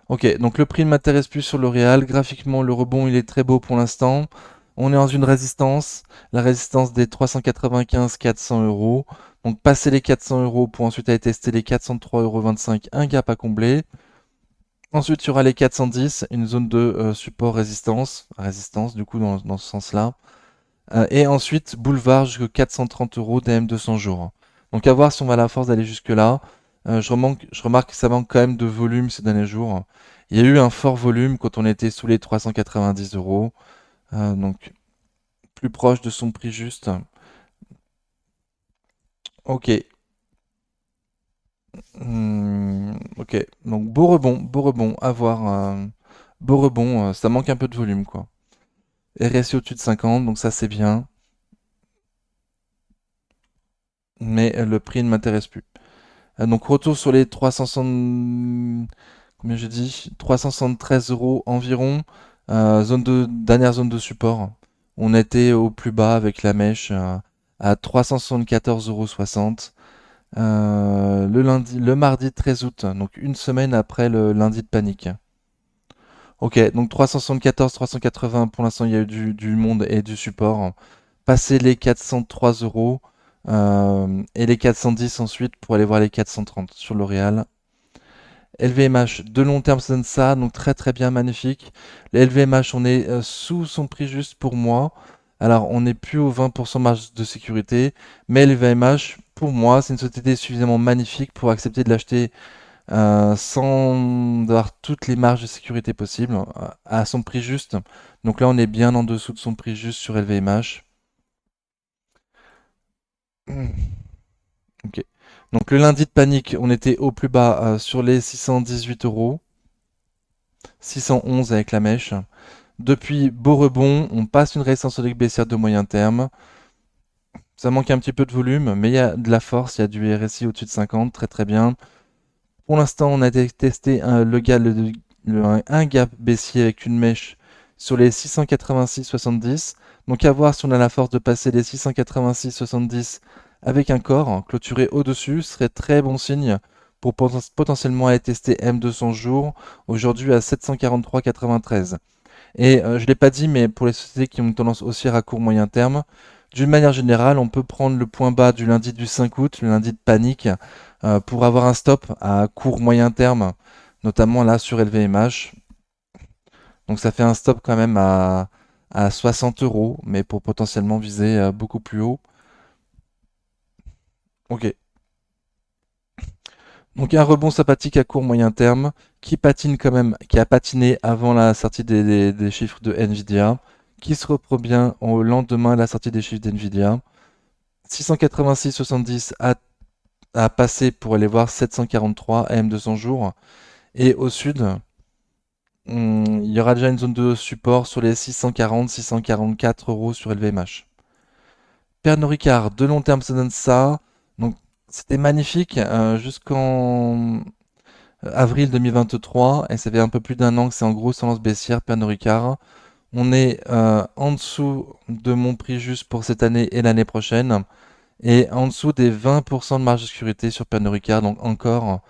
Ok, donc le prix ne m'intéresse plus sur L'Oréal. Graphiquement, le rebond il est très beau pour l'instant. On est dans une résistance, la résistance des 395-400 euros. Donc passer les 400 euros pour ensuite aller tester les 403,25 €, un gap à combler. Ensuite, il y aura les 410, une zone de support résistance du coup dans ce sens-là. Et ensuite, boulevard jusqu'à 430 euros DM 200 jours. Donc à voir si on va à la force d'aller jusque-là. Je remarque que ça manque quand même de volume ces derniers jours. Il y a eu un fort volume quand on était sous les 390 euros. Donc plus proche de son prix juste. Ok. Ok. Donc beau rebond, à voir. Beau rebond, ça manque un peu de volume quoi. RSI au-dessus de 50, donc ça c'est bien. Mais le prix ne m'intéresse plus. Donc retour sur les 360, combien j'ai dit? 373 euros environ. Dernière zone de support. On était au plus bas avec la mèche à 374,60 €. Le mardi 13 août, donc une semaine après le lundi de panique. Ok, donc 374, 380, pour l'instant il y a eu du monde et du support. Passer les 403 euros et les 410 ensuite pour aller voir les 430 sur L'Oréal. LVMH de long terme ça donne ça, donc très très bien, magnifique. Le LVMH, on est sous son prix juste pour moi. Alors on n'est plus au 20% marge de sécurité, mais LVMH, pour moi, c'est une société suffisamment magnifique pour accepter de l'acheter sans avoir toutes les marges de sécurité possibles, à son prix juste. Donc là, on est bien en dessous de son prix juste sur LVMH. Ok. Donc le lundi de panique, on était au plus bas sur les 618 euros, 611 avec la mèche. Depuis, beau rebond, on passe une résistance solide baissière de moyen terme. Ça manque un petit peu de volume, mais il y a de la force, il y a du RSI au-dessus de 50, très très bien. Pour l'instant, on a testé un gap baissier avec une mèche sur les 686,70. Donc à voir si on a la force de passer les 686,70 avec un corps clôturé au-dessus, ce serait très bon signe pour potentiellement aller tester M200 jours, aujourd'hui à 743,93. Et je ne l'ai pas dit, mais pour les sociétés qui ont une tendance haussière à court moyen terme, d'une manière générale, on peut prendre le point bas du lundi du 5 août, le lundi de panique, pour avoir un stop à court moyen terme, notamment là sur LVMH. Donc ça fait un stop quand même à 60 euros, mais pour potentiellement viser beaucoup plus haut. Ok. Donc un rebond sympathique à court moyen terme qui patine quand même, qui a patiné avant la sortie des chiffres de Nvidia, qui se reprend bien au lendemain de la sortie des chiffres d'Nvidia. 686,70 à passer pour aller voir 743 AM200 jours. Et au sud, il y aura déjà une zone de support sur les 640, 644 euros sur LVMH. Pernod Ricard, de long terme, ça donne ça. Donc c'était magnifique jusqu'en avril 2023, et ça fait un peu plus d'un an que c'est en grosse tendance baissière, Pernod Ricard. On est en dessous de mon prix juste pour cette année et l'année prochaine, et en dessous des 20% de marge de sécurité sur Pernod Ricard, donc encore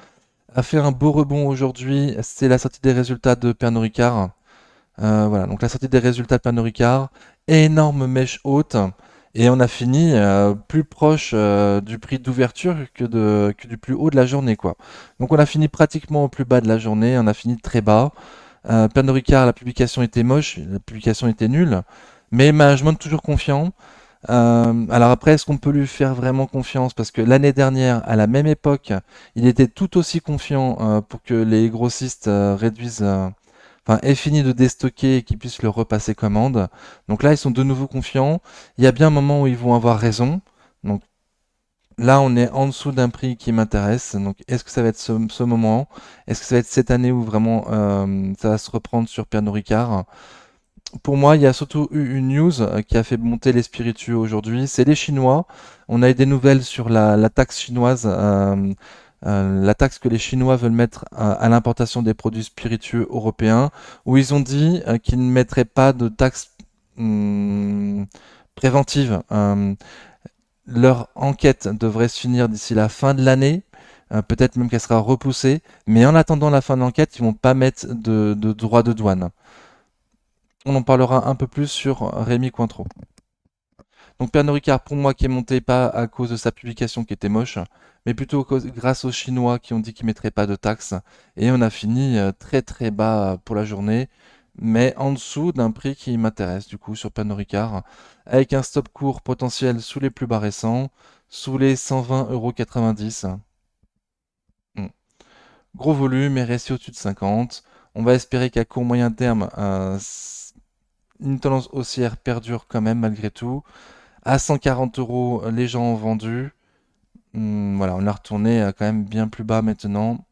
a fait un beau rebond aujourd'hui. C'est la sortie des résultats de Pernod Ricard. Voilà, donc la sortie des résultats de Pernod Ricard, énorme mèche haute, et on a fini plus proche du prix d'ouverture que du plus haut de la journée, quoi. Donc on a fini pratiquement au plus bas de la journée, on a fini très bas. Pernod Ricard, la publication était moche, la publication était nulle, mais management toujours confiant. Alors après, est-ce qu'on peut lui faire vraiment confiance? Parce que l'année dernière, à la même époque, il était tout aussi confiant pour que les grossistes réduisent enfin, ait fini de déstocker et qu'ils puissent le repasser commande. Donc là, ils sont de nouveau confiants. Il y a bien un moment où ils vont avoir raison. Donc là, on est en dessous d'un prix qui m'intéresse. Donc, est-ce que ça va être ce moment? Est-ce que ça va être cette année où vraiment ça va se reprendre sur Pernod Ricard? Pour moi, il y a surtout eu une news qui a fait monter les spiritueux aujourd'hui. C'est les Chinois. On a eu des nouvelles sur la taxe chinoise, la taxe que les Chinois veulent mettre à l'importation des produits spiritueux européens, où ils ont dit qu'ils ne mettraient pas de taxe hum, préventive. Leur enquête devrait se finir d'ici la fin de l'année. Peut-être même qu'elle sera repoussée. Mais en attendant la fin de l'enquête, ils vont pas mettre de droits de douane. On en parlera un peu plus sur Rémi Cointreau. Donc Pernod Ricard, pour moi, qui est monté pas à cause de sa publication qui était moche, mais plutôt grâce aux Chinois qui ont dit qu'ils ne mettraient pas de taxes. Et on a fini très très bas pour la journée, mais en dessous d'un prix qui m'intéresse du coup sur Pernod Ricard, avec un stop court potentiel sous les plus bas récents, sous les 120,90 €. Hmm. Gros volume et resté au-dessus de 50. On va espérer qu'à court moyen terme, une tendance haussière perdure quand même malgré tout. À 140 euros, les gens ont vendu. Voilà, on a retourné quand même bien plus bas maintenant.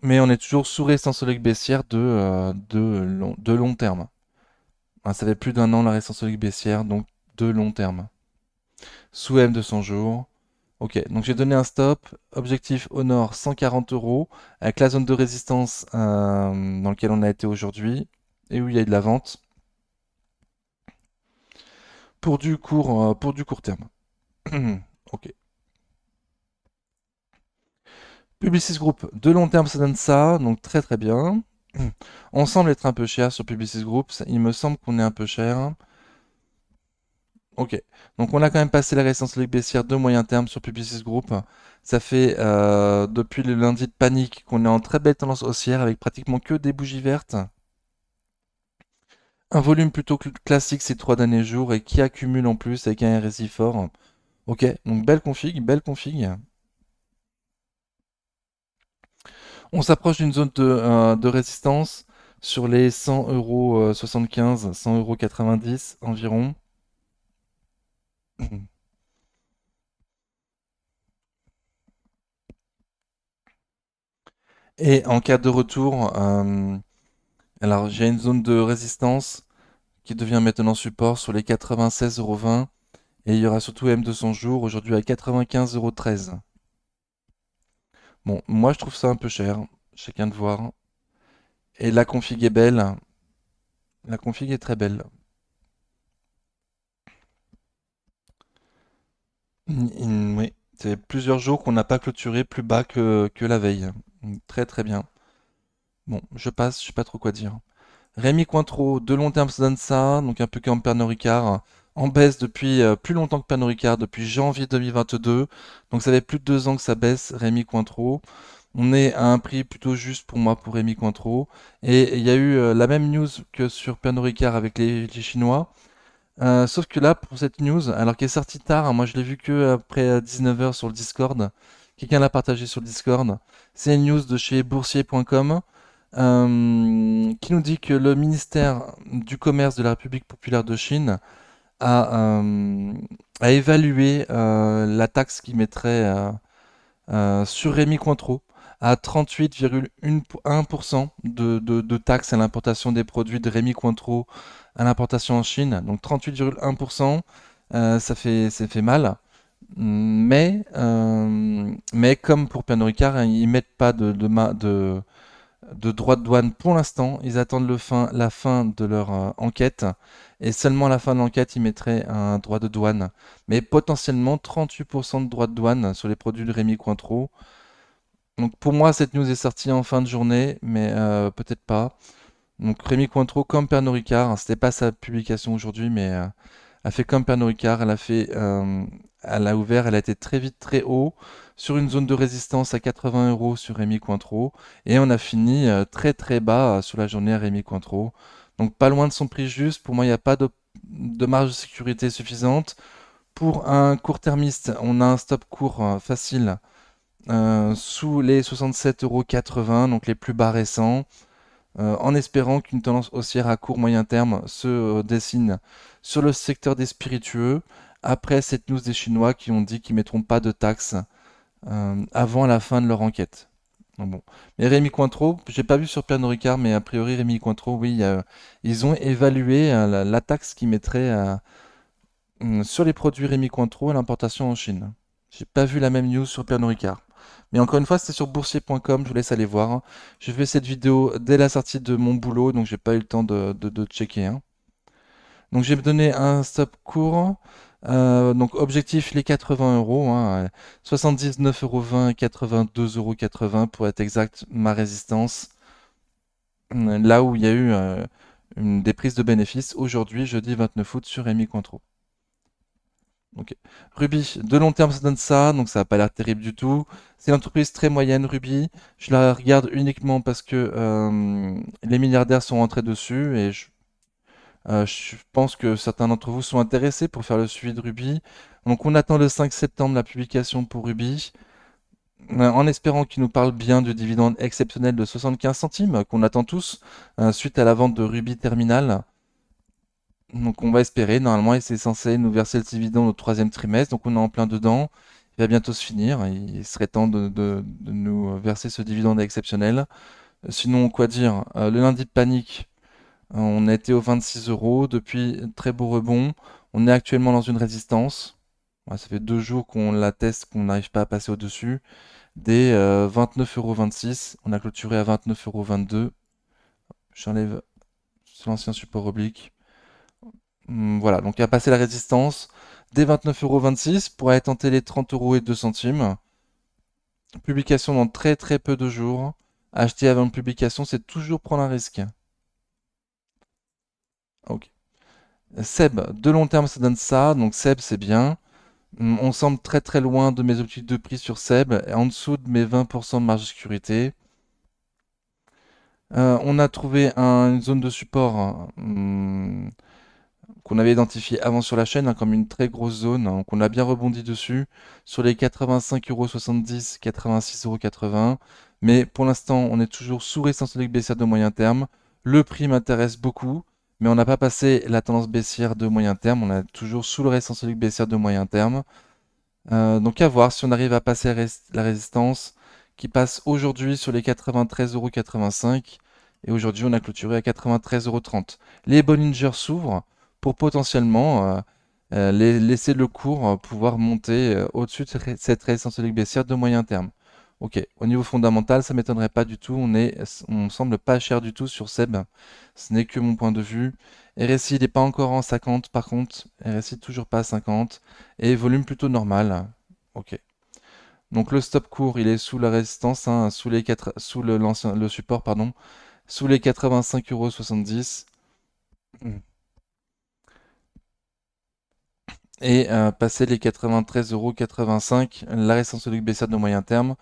Mais on est toujours sous résistance solide baissière de long terme. Hein, ça fait plus d'un an la résistance solide baissière, donc de long terme. Sous M200 jours. Ok, donc j'ai donné un stop. Objectif au nord 140 euros, avec la zone de résistance dans laquelle on a été aujourd'hui et où il y a de la vente pour du court terme. Ok. Publicis Group, de long terme, ça donne ça, donc très très bien. On semble être un peu cher sur Publicis Group, il me semble qu'on est un peu cher. Ok, donc on a quand même passé la résistance ligue baissière de moyen terme sur Publicis Group. Ça fait depuis le lundi de panique qu'on est en très belle tendance haussière avec pratiquement que des bougies vertes. Un volume plutôt classique ces 3 derniers jours et qui accumule en plus avec un RSI fort. Ok, donc belle config, belle config. On s'approche d'une zone de résistance sur les 100,75 €, 100,90 € environ. Et en cas de retour, alors j'ai une zone de résistance qui devient maintenant support sur les 96,20 € et il y aura surtout M200 jours aujourd'hui à 95,13 €. Bon, moi je trouve ça un peu cher, chacun de voir. Et la config est belle, la config est très belle. Oui, c'est plusieurs jours qu'on n'a pas clôturé plus bas que la veille. Très très bien. Bon, je passe, je sais pas trop quoi dire. Rémi Cointreau, de long terme, ça donne ça, donc un peu comme Pernod Ricard, en baisse depuis plus longtemps que Pernod Ricard, depuis janvier 2022. Donc ça fait plus de 2 ans que ça baisse, Rémi Cointreau. On est à un prix plutôt juste pour moi pour Rémi Cointreau. Et il y a eu la même news que sur Pernod Ricard avec les Chinois. Sauf que là, pour cette news, alors qu'elle est sortie tard, hein, moi je l'ai vu que après 19 heures sur le Discord, quelqu'un l'a partagé sur le Discord, c'est une news de chez boursier.com qui nous dit que le ministère du Commerce de la République populaire de Chine a évalué la taxe qu'il mettrait sur Rémi Cointreau à 38,1% de taxes à l'importation des produits de Rémi Cointreau à l'importation en Chine. Donc 38,1%, ça fait mal. Mais comme pour Pernod Ricard, hein, ils mettent pas de droits de douane pour l'instant. Ils attendent la fin de leur enquête. Et seulement à la fin de l'enquête, ils mettraient un droit de douane. Mais potentiellement 38% de droits de douane sur les produits de Rémi Cointreau. Donc pour moi, cette news est sortie en fin de journée, mais peut-être pas. Donc Rémi Cointreau, comme Pernod Ricard, hein, c'était pas sa publication aujourd'hui, mais a fait comme Pernod Ricard, elle a ouvert, elle a été très vite très haut sur une zone de résistance à 80 € sur Rémi Cointreau, et on a fini très très bas sur la journée à Rémi Cointreau. Donc pas loin de son prix juste, pour moi il n'y a pas de marge de sécurité suffisante. Pour un court-termiste, on a un stop court facile sous les 67,80 €, donc les plus bas récents. en espérant qu'une tendance haussière à court moyen terme se dessine sur le secteur des spiritueux, après cette news des Chinois qui ont dit qu'ils mettront pas de taxes avant la fin de leur enquête. Donc bon. Mais Rémi Cointreau, j'ai pas vu sur Pernod Ricard, mais a priori Rémi Cointreau, oui, ils ont évalué la taxe qu'ils mettraient sur les produits Rémi Cointreau à l'importation en Chine. J'ai pas vu la même news sur Pernod Ricard. Mais encore une fois, c'était sur boursier.com, je vous laisse aller voir, hein. J'ai fait cette vidéo dès la sortie de mon boulot, donc j'ai pas eu le temps de checker, hein. Donc j'ai donné un stop court. Donc objectif les 80 euros, hein, 79,20 €, 82,80 € pour être exact, ma résistance. Là où il y a eu des prises de bénéfices aujourd'hui, jeudi 29 août sur Rémi Cointreau. Ok. Ruby, de long terme, ça donne ça, donc ça n'a pas l'air terrible du tout. C'est une entreprise très moyenne, Ruby. Je la regarde uniquement parce que les milliardaires sont rentrés dessus et je pense que certains d'entre vous sont intéressés pour faire le suivi de Ruby. Donc on attend le 5 septembre la publication pour Ruby, en espérant qu'il nous parle bien du dividende exceptionnel de 75 centimes qu'on attend tous suite à la vente de Ruby Terminal. Donc on va espérer, normalement, et c'est censé nous verser le dividende au troisième trimestre, donc on est en plein dedans. Il va bientôt se finir. Il serait temps de nous verser ce dividende exceptionnel. Sinon, quoi dire? Le lundi de panique, on a été aux 26 euros. Depuis, très beau rebond. On est actuellement dans une résistance. Ouais, ça fait 2 jours qu'on la teste, qu'on n'arrive pas à passer au-dessus. Des 29,26 €. On a clôturé à 29,22 €. J'enlève l'ancien support oblique. Voilà, donc à passer la résistance des 29,26 € pour aller tenter les 30,02 €. Publication dans très très peu de jours. Acheter avant une publication, c'est toujours prendre un risque. Ok. Seb, de long terme, ça donne ça. Donc Seb, c'est bien. On semble très très loin de mes objectifs de prix sur Seb, et en dessous de mes 20% de marge de sécurité. On a trouvé une zone de support, qu'on avait identifié avant sur la chaîne, hein, comme une très grosse zone, hein, qu'on a bien rebondi dessus, sur les 85,70 €, 86,80 €. Mais pour l'instant, on est toujours sous résistance solide baissière de moyen terme. Le prix m'intéresse beaucoup, mais on n'a pas passé la tendance baissière de moyen terme. On est toujours sous le résistance solide baissière de moyen terme. Donc à voir si on arrive à passer la résistance qui passe aujourd'hui sur les 93,85 €. Et aujourd'hui, on a clôturé à 93,30 €. Les Bollinger s'ouvrent pour potentiellement laisser le cours pouvoir monter au-dessus de cette résistance baissière de moyen terme. Ok, au niveau fondamental, ça m'étonnerait pas du tout. On semble pas cher du tout sur Seb. Ce n'est que mon point de vue. RSI, il n'est pas encore en 50 par contre. RSI toujours pas à 50. Et volume plutôt normal. Ok. Donc le stop court, il est sous la résistance, hein, sous le support, pardon, sous les 85,70 €. Et passer les 93,85 €, la résistance solide baissière de moyen terme,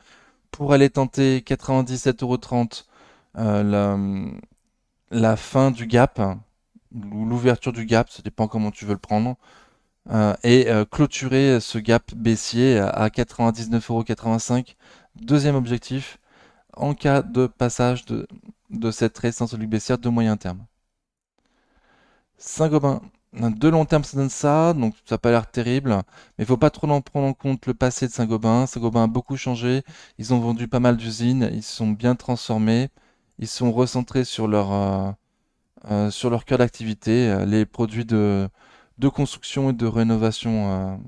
pour aller tenter 97,30 € la fin du gap, ou l'ouverture du gap, ça dépend comment tu veux le prendre, et clôturer ce gap baissier à 99,85 €. Deuxième objectif, en cas de passage de cette résistance solide baissière de moyen terme. Saint-Gobain, de long terme, ça donne ça, donc ça n'a pas l'air terrible, mais il faut pas trop en prendre en compte le passé de Saint-Gobain. Saint-Gobain a beaucoup changé, ils ont vendu pas mal d'usines, ils se sont bien transformés, ils sont recentrés sur leur cœur d'activité, les produits de construction et de rénovation.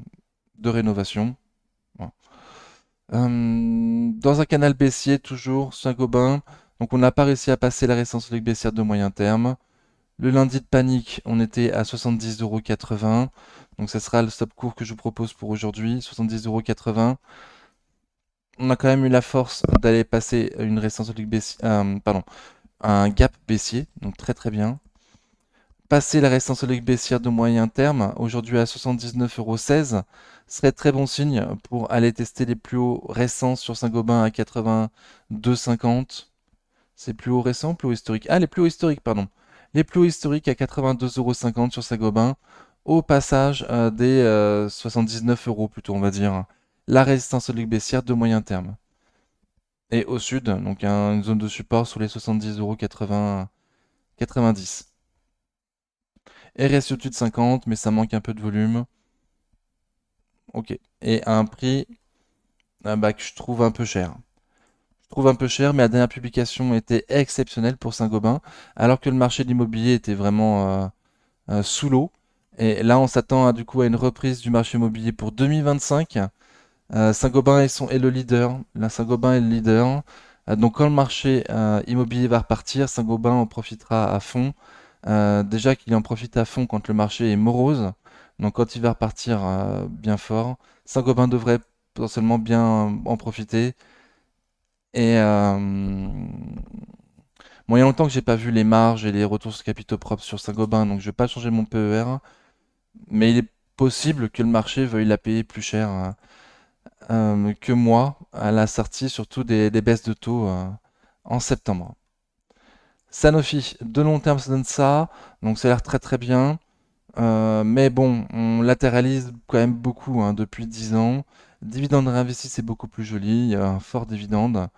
Voilà. Dans un canal baissier, toujours Saint-Gobain, donc on n'a pas réussi à passer la résistance baissière de moyen terme. Le lundi de panique, on était à 70,80 €. Donc ça sera le stop court que je vous propose pour aujourd'hui, 70,80 €. On a quand même eu la force d'aller passer une résistance baissière, pardon, un gap baissier, donc très très bien. Passer la résistance baissière de moyen terme, aujourd'hui à 79,16 € serait très bon signe pour aller tester les plus hauts récents sur Saint-Gobain à 82,50 €. C'est plus haut récent, plus haut historique. Ah, les plus hauts historiques, pardon. Les plus hauts historiques à 82,50 € sur Saint-Gobain, au passage des 79 € plutôt, on va dire. La résistance solide baissière de moyen terme. Et au sud, donc une zone de support sur les 70,90 €. RSI au-dessus de 50, mais ça manque un peu de volume. Ok. Et à un prix bah, que je trouve un peu cher. Je trouve un peu cher, mais la dernière publication était exceptionnelle pour Saint-Gobain, alors que le marché de l'immobilier était vraiment sous l'eau. Et là, on s'attend du coup à une reprise du marché immobilier pour 2025. Saint-Gobain est le leader. Là, Saint-Gobain est le leader. Donc, quand le marché immobilier va repartir, Saint-Gobain en profitera à fond. Déjà qu'il en profite à fond quand le marché est morose. Donc, quand il va repartir bien fort, Saint-Gobain devrait potentiellement bien en profiter. Et bon, il y a longtemps que j'ai pas vu les marges et les retours sur capitaux propres sur Saint-Gobain, donc je vais pas changer mon PER. Mais il est possible que le marché veuille la payer plus cher que moi à la sortie, surtout des baisses de taux en septembre. Sanofi, de long terme, ça donne ça, donc ça a l'air très très bien. Mais bon, on latéralise quand même beaucoup depuis 10 ans. Dividende réinvesti, c'est beaucoup plus joli, il y a un fort dividende.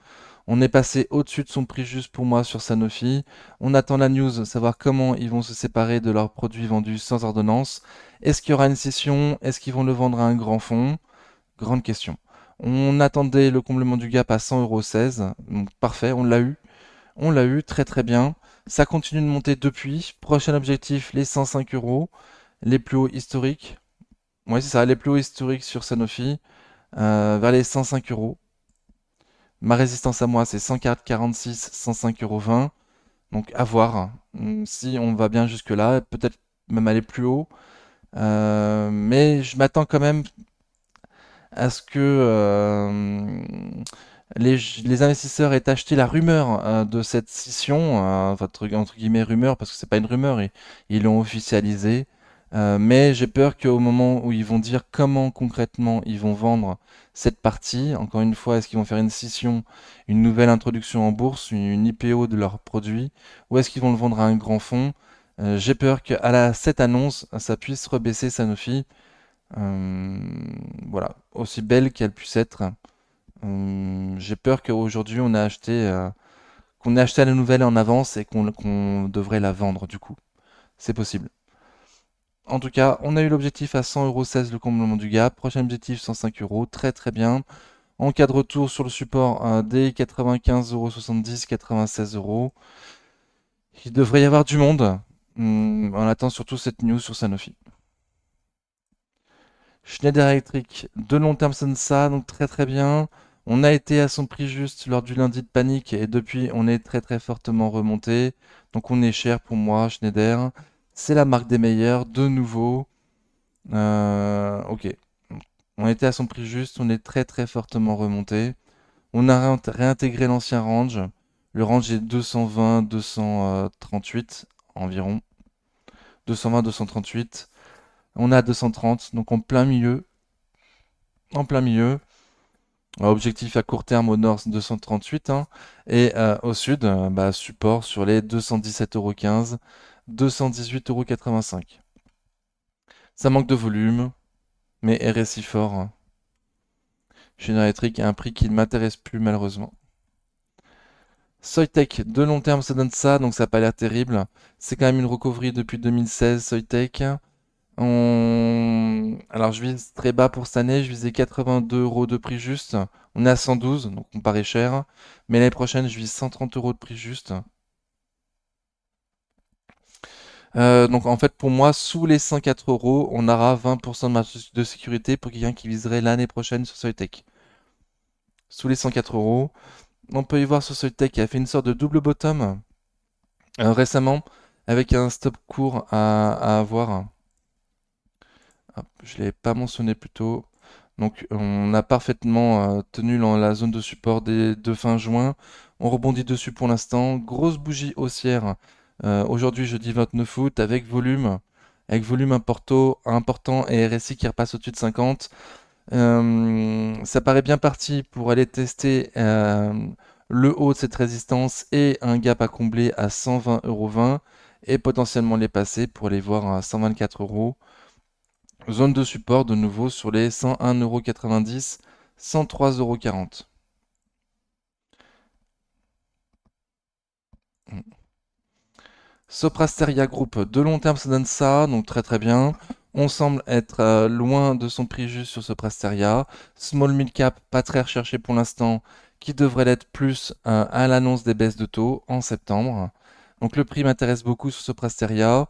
On est passé au-dessus de son prix juste pour moi sur Sanofi. On attend la news, savoir comment ils vont se séparer de leurs produits vendus sans ordonnance. Est-ce qu'il y aura une scission? Est-ce qu'ils vont le vendre à un grand fonds? Grande question. On attendait le comblement du gap à 100,16 €. Donc parfait, on l'a eu. On l'a eu, très très bien. Ça continue de monter depuis. Prochain objectif, les 105 euros. Les plus hauts historiques. Oui, c'est ça, les plus hauts historiques sur Sanofi. Vers les 105 euros. Ma résistance à moi, c'est 104,46, 105,20 €. Donc à voir si on va bien jusque-là, peut-être même aller plus haut. Mais je m'attends quand même à ce que les investisseurs aient acheté la rumeur de cette scission, enfin, entre guillemets rumeur, parce que c'est pas une rumeur, ils l'ont officialisé. Mais j'ai peur qu'au moment où ils vont dire comment concrètement ils vont vendre cette partie, encore une fois, est-ce qu'ils vont faire une scission, une nouvelle introduction en bourse, une IPO de leurs produits, ou est-ce qu'ils vont le vendre à un grand fonds? J'ai peur cette annonce, ça puisse rebaisser Sanofi. Euh, voilà, aussi belle qu'elle puisse être. J'ai peur qu'aujourd'hui qu'on ait acheté la nouvelle en avance et qu'on devrait la vendre du coup. C'est possible. En tout cas, on a eu l'objectif à 100,16 € le comblement du gap. Prochain objectif 105 euros. Très très bien. En cas de retour sur le support des 95,70 €, 96 €. Il devrait y avoir du monde. On attend surtout cette news sur Sanofi. Schneider Electric, de long terme, ça ne ça, donc très très bien. On a été à son prix juste lors du lundi de panique et depuis on est très très fortement remonté. Donc on est cher pour moi, Schneider. C'est la marque des meilleurs, de nouveau. Ok. On était à son prix juste, on est très très fortement remonté. On a réintégré l'ancien range. Le range est 220, 238 environ. 220, 238. On est à 230, donc en plein milieu. En plein milieu. Objectif à court terme au nord 238 hein, et au sud, bah, support sur les 217,15 €, 218,85 €. Ça manque de volume, mais RSI fort. Chez Electric à un prix qui ne m'intéresse plus malheureusement. Soitec, de long terme, ça donne ça, donc ça n'a pas l'air terrible. C'est quand même une recovery depuis 2016, Soitec. Alors je vise très bas pour cette année, je visais 82 € de prix juste. On est à 112, donc on paraît cher. Mais l'année prochaine, je vise 130 € de prix juste. Donc en fait, pour moi, sous les 104 euros, on aura 20% de marge de sécurité pour quelqu'un qui viserait l'année prochaine sur Soitec. Sous les 104 euros, on peut y voir sur Soitec qui a fait une sorte de double bottom récemment avec un stop court à avoir. Hop, je ne l'ai pas mentionné plus tôt. Donc on a parfaitement tenu dans la zone de support de fin juin. On rebondit dessus pour l'instant. Grosse bougie haussière. Aujourd'hui jeudi 29 août avec volume important et RSI qui repasse au-dessus de 50. Ça paraît bien parti pour aller tester le haut de cette résistance et un gap à combler à 120,20 € et potentiellement les passer pour les voir à 124 euros. Zone de support de nouveau sur les 101,90 €, 103,40 €. Soprasteria Group, de long terme, ça donne ça, donc très très bien. On semble être loin de son prix juste sur Soprasteria. Small mid cap, pas très recherché pour l'instant, qui devrait l'être plus à l'annonce des baisses de taux en septembre. Donc le prix m'intéresse beaucoup sur Soprasteria.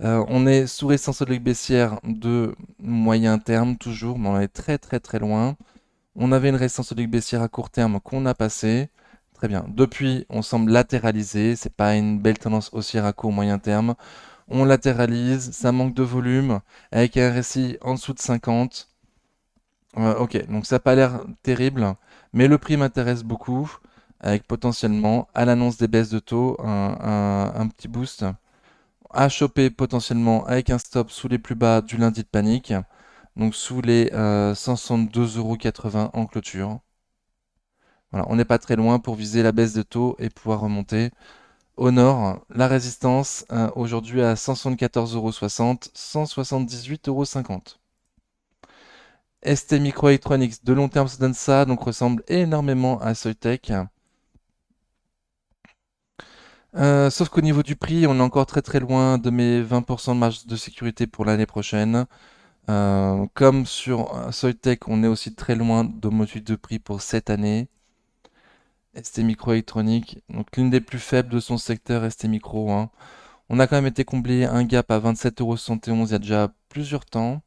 On est sous résistance oblique baissière de moyen terme toujours, mais on est très très très loin. On avait une résistance oblique baissière à court terme qu'on a passée. Très bien. Depuis, on semble latéraliser. C'est pas une belle tendance haussière à court moyen terme. On latéralise, ça manque de volume, avec un RSI en dessous de 50. Ok, donc ça n'a pas l'air terrible, mais le prix m'intéresse beaucoup, avec potentiellement, à l'annonce des baisses de taux, un petit boost à choper potentiellement avec un stop sous les plus bas du lundi de panique, donc sous les 162,80 € en clôture. Voilà, on n'est pas très loin pour viser la baisse de taux et pouvoir remonter. Au nord, la résistance aujourd'hui à 174,60 €, 178,50 €. ST Microelectronics, de long terme, ça donne ça, donc ressemble énormément à Soitec. Sauf qu'au niveau du prix, on est encore très très loin de mes 20% de marge de sécurité pour l'année prochaine. Comme sur Soitec, on est aussi très loin de mon étude de prix pour cette année. ST Microelectronics, donc l'une des plus faibles de son secteur, ST Micro, hein. On a quand même été comblé un gap à 27,71 € il y a déjà plusieurs temps.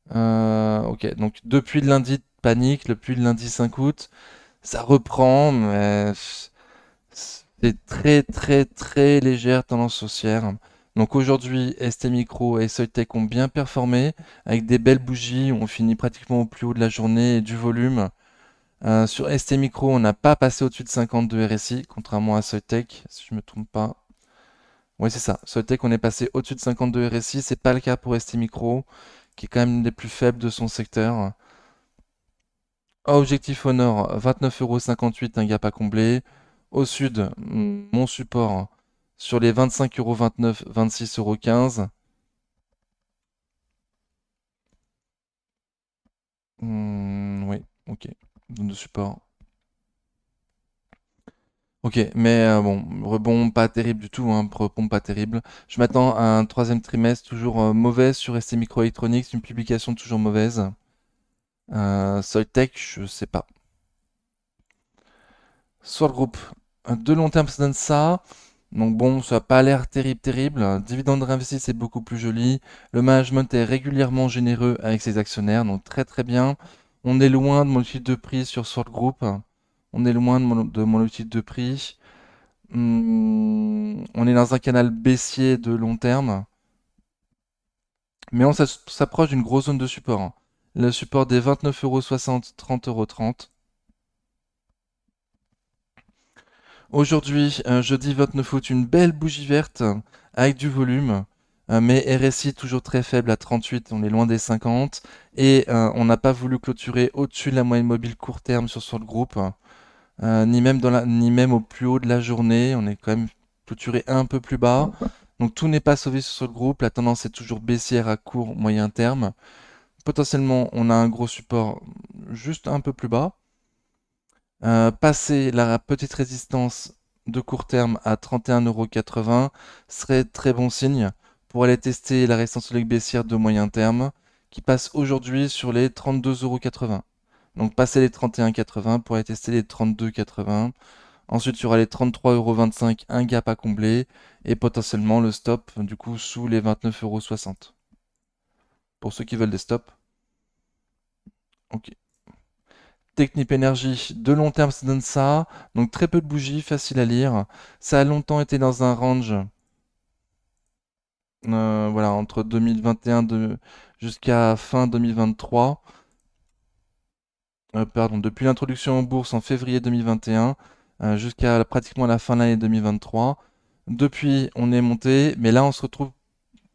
Ok, donc depuis le lundi de panique, depuis le lundi 5 août, ça reprend, mais c'est très très très légère tendance haussière. Donc aujourd'hui, ST Micro et Soitec ont bien performé avec des belles bougies. On finit pratiquement au plus haut de la journée et du volume. Sur ST Micro, on n'a pas passé au-dessus de 50 de RSI, contrairement à Soitec, si je me trompe pas. Oui, c'est ça. Soitec, on est passé au-dessus de 52 RSI. C'est pas le cas pour ST Micro, qui est quand même une des plus faibles de son secteur. Objectif au nord, 29,58 €, un gap à combler. Au sud, mon support sur les 25,29 €, 26,15 €. Oui, ok. Zone de support. Ok, mais bon, rebond pas terrible du tout, hein, rebond pas terrible. Je m'attends à un troisième trimestre toujours mauvais sur ST Microelectronics, une publication toujours mauvaise. Soitec, je sais pas. Sur le groupe, de long terme, ça donne ça. Donc bon, ça n'a pas l'air terrible, terrible. Dividende réinvesti, c'est beaucoup plus joli. Le management est régulièrement généreux avec ses actionnaires, donc très très bien. On est loin de mon outil de prix sur Sword Group. On est loin de mon outil de prix. On est dans un canal baissier de long terme, mais on s'approche d'une grosse zone de support, hein. Le support des 29,60 €, 30,30 €. Aujourd'hui, jeudi 29 août, une belle bougie verte avec du volume, mais RSI toujours très faible à 38, on est loin des 50, et on n'a pas voulu clôturer au-dessus de la moyenne mobile court terme sur le groupe, ni même au plus haut de la journée, on est quand même clôturé un peu plus bas. Donc tout n'est pas sauvé sur le groupe, la tendance est toujours baissière à court moyen terme. Potentiellement, on a un gros support juste un peu plus bas. Passer la petite résistance de court terme à 31,80 € serait très bon signe pour aller tester la résistance solide baissière de moyen terme qui passe aujourd'hui sur les 32,80 €. Donc passer les 31,80 pour aller tester les 32,80. Ensuite, il y aura les 33,25 €, un gap à combler et potentiellement le stop du coup sous les 29,60 €. Pour ceux qui veulent des stops. Ok. Technip Energy, de long terme, ça donne ça. Donc très peu de bougies, facile à lire. Ça a longtemps été dans un range, voilà, entre 2021 jusqu'à fin 2023. Pardon, depuis l'introduction en bourse en février 2021 jusqu'à pratiquement la fin de l'année 2023. Depuis, on est monté, mais là, on se retrouve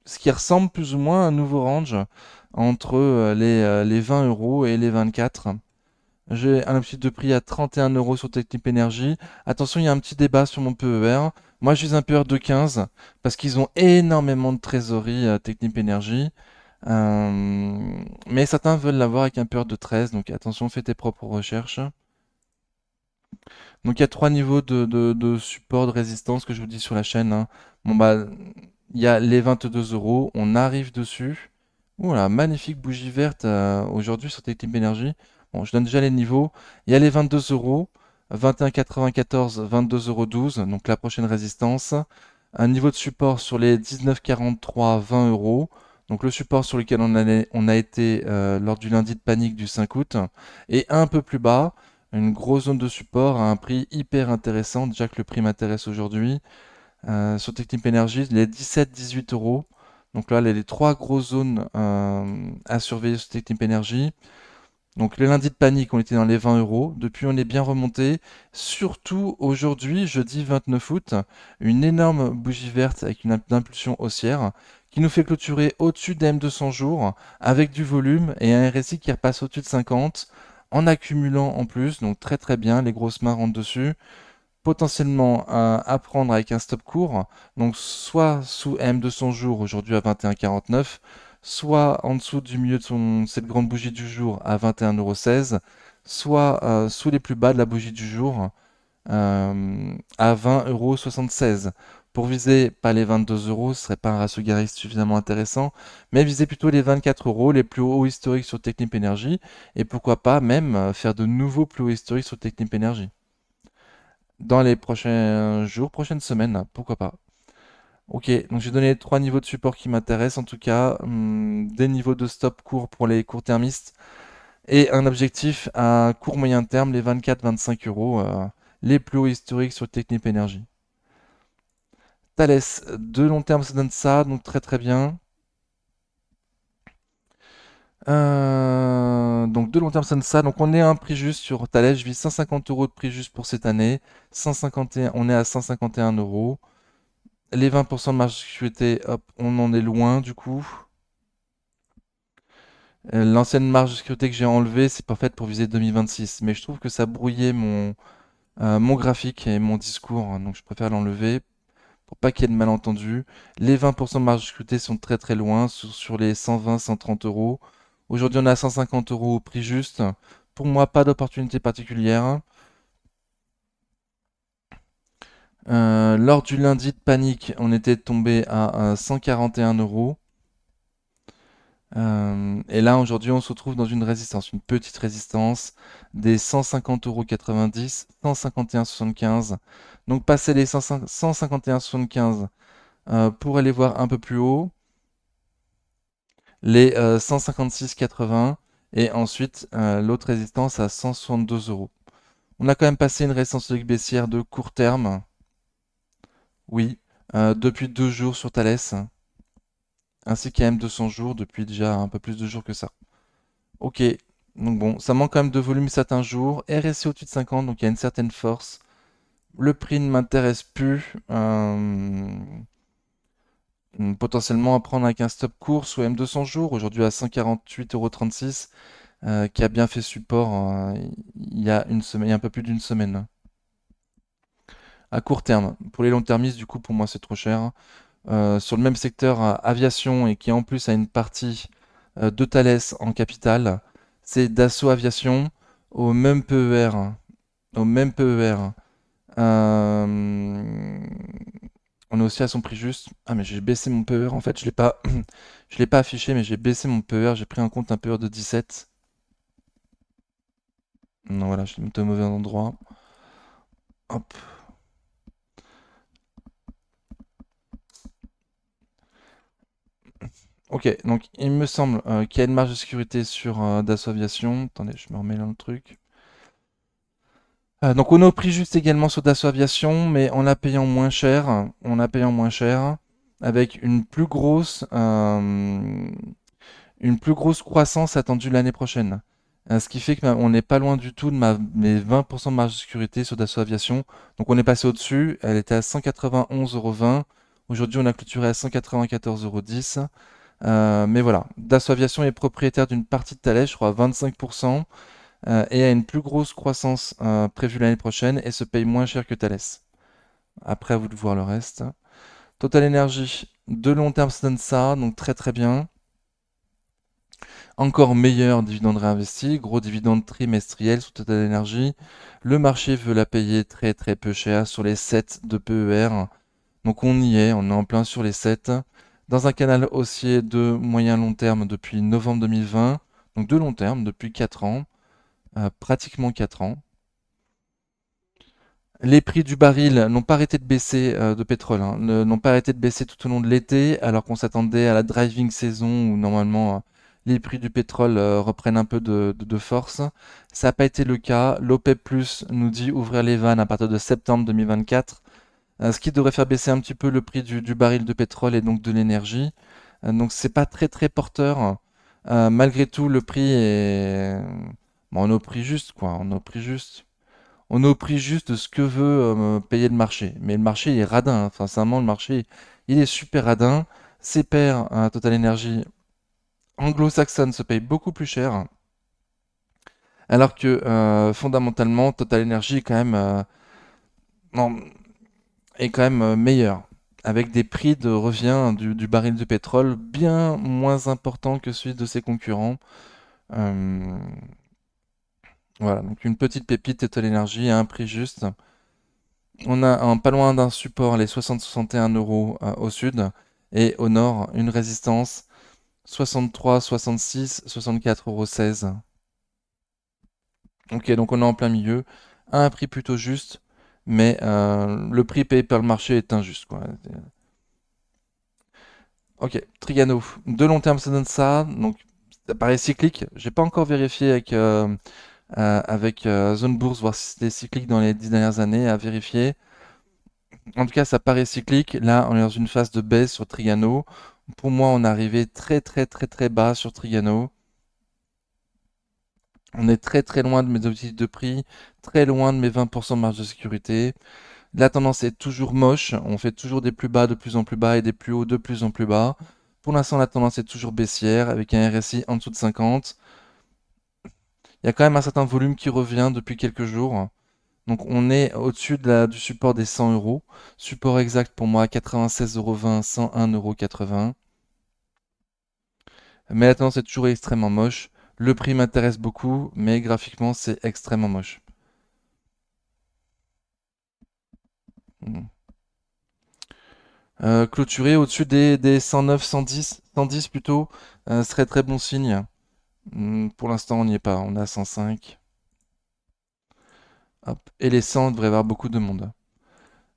ce qui ressemble plus ou moins à un nouveau range entre les 20 € et les 24. J'ai un objectif de prix à 31 € sur Technip Energy. Attention, il y a un petit débat sur mon PER. Moi, je suis un PER de 15 parce qu'ils ont énormément de trésorerie Technip Energy. Mais certains veulent l'avoir avec un PER de 13. Donc attention, fais tes propres recherches. Donc il y a trois niveaux de support, de résistance que je vous dis sur la chaîne, hein. Bon bah, il y a les 22 euros, on arrive dessus. Oula, magnifique bougie verte aujourd'hui sur Technip Energy. Bon, je donne déjà les niveaux. Il y a les 22 euros, 21,94, 22,12 €, donc la prochaine résistance. Un niveau de support sur les 19,43, 20 euros. Donc le support sur lequel on a été lors du lundi de panique du 5 août. Et un peu plus bas, une grosse zone de support à un prix hyper intéressant. Déjà que le prix m'intéresse aujourd'hui. Sur Technip Energy, les 17-18 euros. Donc là, les trois grosses zones à surveiller sur Technip Energy. Donc les lundis de panique, on était dans les 20 euros. Depuis, on est bien remonté. Surtout aujourd'hui, jeudi 29 août, une énorme bougie verte avec une impulsion haussière qui nous fait clôturer au-dessus des M200 jours avec du volume et un RSI qui repasse au-dessus de 50 en accumulant en plus. Donc très très bien, les grosses mains rentrent dessus potentiellement à prendre avec un stop court, donc soit sous M200 jours aujourd'hui à 21,49, soit en dessous du milieu de cette grande bougie du jour à 21,16 €, soit sous les plus bas de la bougie du jour à 20,76 €. Pour viser pas les 22 euros, ce serait pas un ratio Garist suffisamment intéressant, mais viser plutôt les 24 euros, les plus hauts historiques sur Technip Energy, et pourquoi pas même faire de nouveaux plus hauts historiques sur Technip Energy dans les prochains jours, prochaines semaines, pourquoi pas. Ok, donc j'ai donné les trois niveaux de support qui m'intéressent, en tout cas, des niveaux de stop court pour les court-termistes et un objectif à court moyen terme, les 24-25 euros, les plus hauts historiques sur Technip Energy. Thales, de long terme, ça donne ça, donc très très bien. Donc de long terme, ça donne ça. Donc on est à un prix juste sur Thales. Je vis 150 euros de prix juste pour cette année. 151, on est à 151 euros. Les 20% de marge de sécurité, hop, on en est loin du coup. L'ancienne marge de sécurité que j'ai enlevée, c'est pas fait pour viser 2026. Mais je trouve que ça brouillait mon graphique et mon discours, hein, donc je préfère l'enlever pour pas qu'il y ait de malentendus. Les 20% de marge de sécurité sont très très loin, sur les 120, 130 euros. Aujourd'hui, on est à 150 euros au prix juste. Pour moi, pas d'opportunité particulière. Lors du lundi de panique, on était tombé à 141 euros. Et là, aujourd'hui, on se retrouve dans une résistance, une petite résistance des 150,90 €, 151,75 €. Donc, passer les 151,75 pour aller voir un peu plus haut, les 156,80 et ensuite l'autre résistance à 162 euros. On a quand même passé une résistance logique baissière de court terme, oui, depuis 2 jours sur Thales, ainsi qu'à M200 jours depuis déjà un peu plus de jours que ça. Ok, donc bon, ça manque quand même de volume certains jours. RSI au-dessus de 50, donc il y a une certaine force. Le prix ne m'intéresse plus. Potentiellement à prendre avec un stop court sous M200 jours, aujourd'hui à 148,36 €, qui a bien fait support il y a une semaine, il y a un peu plus d'une semaine. À court terme. Pour les long termistes, du coup, pour moi, c'est trop cher. Sur le même secteur aviation et qui en plus a une partie de Thales en capital, c'est Dassault Aviation au même PER. Au même PER. Euh, on est aussi à son prix juste. Ah mais j'ai baissé mon PER en fait, je l'ai pas, je l'ai pas affiché mais j'ai baissé mon PER, j'ai pris en compte un PER de 17. Non voilà, je l'ai mis au mauvais endroit. Hop. Ok, donc il me semble qu'il y a une marge de sécurité sur Dassault Aviation. Attendez, je me remets là le truc. Donc on est au prix juste également sur Dassault Aviation, mais en la payant moins cher, avec une plus grosse croissance attendue l'année prochaine. Ce qui fait qu'on n'est pas loin du tout de mes 20% de marge de sécurité sur Dassault Aviation. Donc on est passé au-dessus, elle était à 191,20 €. Aujourd'hui on a clôturé à 194,10 €. Mais voilà, Dassault Aviation est propriétaire d'une partie de Thales, je crois à 25%, et a une plus grosse croissance prévue l'année prochaine et se paye moins cher que Thales. Après, à vous de voir le reste. Total Energy, de long terme, ça donne ça, donc très très bien. Encore meilleur dividende réinvesti, gros dividende trimestriel sur Total Energy. Le marché veut la payer très très peu cher sur les 7 de PER. Donc on est en plein sur les 7. Dans un canal haussier de moyen long terme depuis novembre 2020. Donc de long terme depuis 4 ans, pratiquement 4 ans. Les prix du baril n'ont pas arrêté de baisser de pétrole, hein, n'ont pas arrêté de baisser tout au long de l'été, alors qu'on s'attendait à la driving saison où normalement les prix du pétrole reprennent un peu de force. Ça n'a pas été le cas. L'OPEP Plus nous dit ouvrir les vannes à partir de septembre 2024, ce qui devrait faire baisser un petit peu le prix du baril de pétrole et donc de l'énergie. Donc c'est pas très très porteur. Malgré tout, le prix est... Bon, on est au prix juste, quoi. On est au prix juste. On est au prix juste de ce que veut payer le marché. Mais le marché il est radin, hein. Enfin, sincèrement, le marché il est super radin. Ses pairs, Total Energy anglo-saxonne, se payent beaucoup plus cher. Alors que fondamentalement, Total Energy non, est quand même meilleur. Avec des prix de revient du baril de pétrole bien moins importants que celui de ses concurrents. Euh, voilà, donc une petite pépite Total Energy à un prix juste. On a pas loin d'un support les 60-61 euros au sud et au nord une résistance 63, 66, 64 euros 16. Ok, donc on est en plein milieu, à un prix plutôt juste, mais le prix payé par le marché est injuste, quoi. Ok, Trigano, de long terme ça donne ça, donc ça paraît cyclique. J'ai pas encore vérifié avec Zone Bourse, voir si c'était cyclique dans les 10 dernières années, à vérifier. En tout cas, ça paraît cyclique. Là, on est dans une phase de baisse sur Trigano. Pour moi, on est arrivé très très très très bas sur Trigano. On est très très loin de mes objectifs de prix, très loin de mes 20% de marge de sécurité. La tendance est toujours moche. On fait toujours des plus bas de plus en plus bas et des plus hauts de plus en plus bas. Pour l'instant, la tendance est toujours baissière avec un RSI en dessous de 50. Il y a quand même un certain volume qui revient depuis quelques jours. Donc on est au-dessus du support des 100 euros. Support exact pour moi 96,20 €, 101,80 €. Mais la tendance est toujours extrêmement moche. Le prix m'intéresse beaucoup, mais graphiquement c'est extrêmement moche. Mm. Clôturer au-dessus des 109, 110, 110 plutôt, serait très bon signe. Pour l'instant on n'y est pas, on est à 105. Hop. Et les 100 devrait y avoir beaucoup de monde.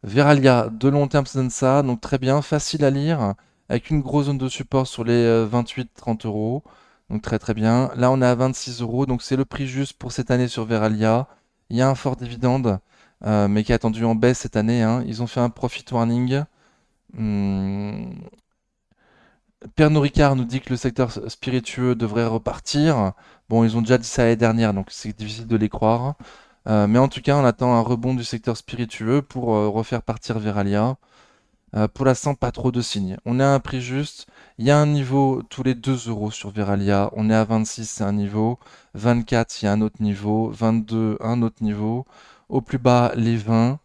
Veralia, de long terme, ça donne ça, donc très bien, facile à lire, avec une grosse zone de support sur les 28-30 euros, donc très très bien. Là, on est à 26 euros, donc c'est le prix juste pour cette année sur Veralia. Il y a un fort dividende, mais qui est attendu en baisse cette année, hein. Ils ont fait un profit warning. Hum, Pernod Ricard nous dit que le secteur spiritueux devrait repartir. Bon, ils ont déjà dit ça l'année dernière, donc c'est difficile de les croire. Mais en tout cas, on attend un rebond du secteur spiritueux pour refaire partir Veralia. Pour l'instant, pas trop de signes. On est à un prix juste. Il y a un niveau tous les 2 euros sur Veralia. On est à 26, c'est un niveau. 24, il y a un autre niveau. 22, un autre niveau. Au plus bas, les 20.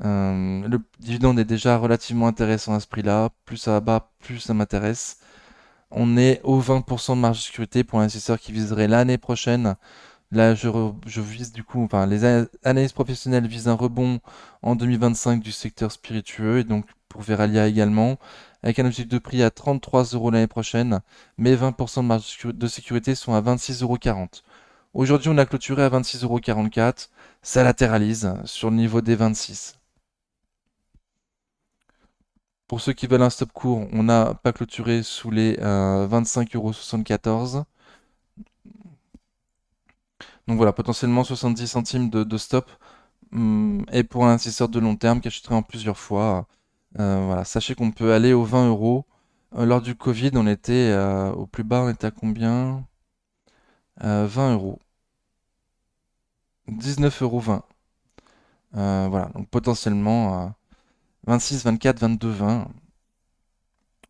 Le dividende est déjà relativement intéressant à ce prix-là. Plus ça va bas, plus ça m'intéresse. On est au 20% de marge de sécurité pour l'investisseur qui viserait l'année prochaine. Là, je vise du coup, enfin, les analystes professionnels visent un rebond en 2025 du secteur spiritueux et donc pour Veralia également, avec un objectif de prix à 33 euros l'année prochaine, mais 20% de marge de sécurité sont à 26,40 €. Aujourd'hui, on a clôturé à 26,44 €, ça latéralise sur le niveau des 26. Pour ceux qui veulent un stop court, on n'a pas clôturé sous les 25,74 €. Donc voilà, potentiellement 70 centimes de stop. Et pour un investisseur de long terme qui achèterait en plusieurs fois, voilà, sachez qu'on peut aller aux 20 euros. Lors du Covid, on était au plus bas, on était à combien? 20 euros. 19,20 €. Voilà, donc potentiellement 26, 24, 22, 20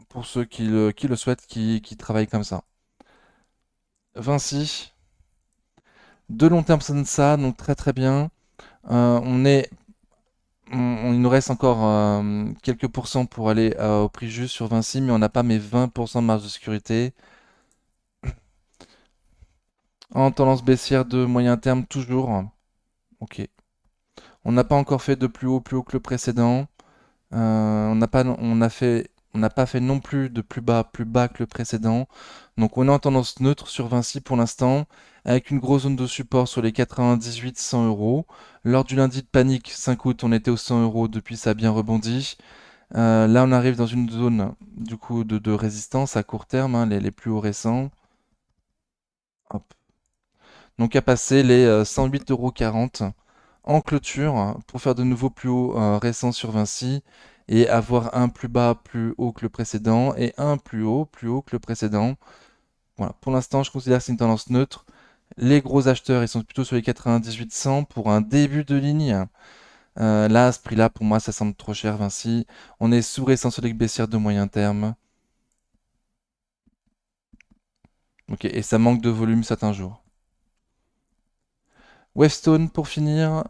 pour ceux qui le souhaitent, qui travaillent comme ça. Vinci, de long terme, ça donne ça, donc très très bien. On est il nous reste encore quelques pourcents pour aller au prix juste sur Vinci, mais on n'a pas mes 20% de marge de sécurité. En tendance baissière de moyen terme, toujours. Ok. On n'a pas encore fait de plus haut que le précédent. On n'a pas fait non plus de plus bas que le précédent. Donc on est en tendance neutre sur Vinci pour l'instant, avec une grosse zone de support sur les 98-100 euros. Lors du lundi de panique 5 août, on était aux 100 euros, depuis ça a bien rebondi. Là on arrive dans une zone du coup de résistance à court terme, hein, les plus hauts récents. Hop. Donc à passer les 108,40 € en clôture pour faire de nouveaux plus hauts récents sur Vinci et avoir un plus bas plus haut que le précédent et un plus haut que le précédent. Voilà, pour l'instant, je considère que c'est une tendance neutre. Les gros acheteurs, ils sont plutôt sur les 98-100 pour un début de ligne. Là, à ce prix-là, pour moi, ça semble trop cher, Vinci. On est sous récent sur les baissières de moyen terme. Ok, et ça manque de volume certains jours. Wavestone, pour finir,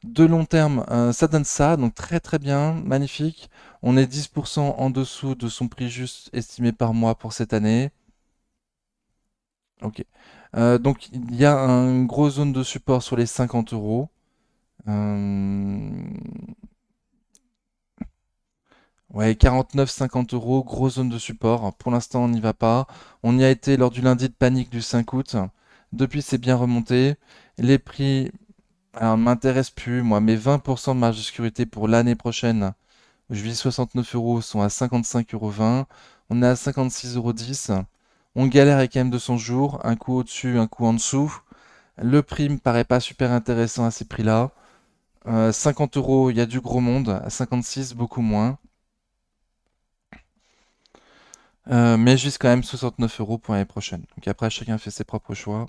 de long terme, ça donne ça, donc très très bien, magnifique. On est 10% en dessous de son prix juste estimé par mois pour cette année. Ok. Donc il y a une grosse zone de support sur les 50 euros. Euh, Ouais, 49-50 euros, grosse zone de support. Pour l'instant, on n'y va pas. On y a été lors du lundi de panique du 5 août. Depuis, c'est bien remonté. Les prix, alors, m'intéressent plus. Moi, mes 20% de marge de sécurité pour l'année prochaine, je vis 69 euros, sont à 55,20 €. On est à 56,10 €. On galère avec quand même 200 jours. Un coup au-dessus, un coup en dessous. Le prix me paraît pas super intéressant à ces prix-là. 50 euros, il y a du gros monde. À 56, beaucoup moins. Mais je vise quand même 69 euros pour l'année prochaine. Donc après, chacun fait ses propres choix.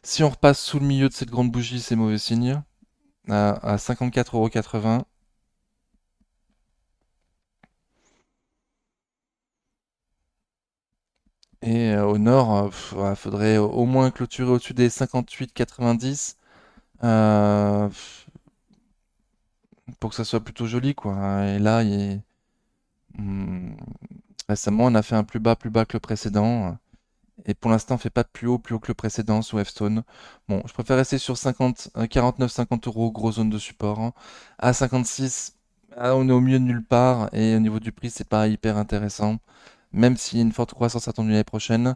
Si on repasse sous le milieu de cette grande bougie, c'est mauvais signe. À 54,80 €. Et au nord, ouais, faudrait au moins clôturer au-dessus des 58,90 pour que ça soit plutôt joli, quoi. Et là, hmm, récemment, on a fait un plus bas que le précédent. Et pour l'instant, on fait pas de plus haut que le précédent sous F-Stone. Bon, je préfère rester sur 50, 49-50 euros, grosse zone de support, hein. À 56, on est au milieu de nulle part. Et au niveau du prix, c'est pas hyper intéressant. Même s'il y a une forte croissance attendue l'année prochaine.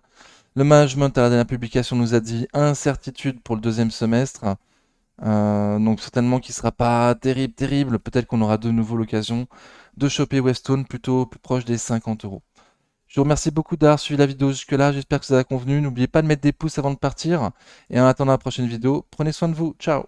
Le management à la dernière publication nous a dit incertitude pour le deuxième semestre. Donc certainement qu'il sera pas terrible. Peut-être qu'on aura de nouveau l'occasion de choper Westone plutôt plus proche des 50 euros. Je vous remercie beaucoup d'avoir suivi la vidéo jusque-là. J'espère que ça vous a convenu. N'oubliez pas de mettre des pouces avant de partir. Et en attendant la prochaine vidéo, prenez soin de vous. Ciao!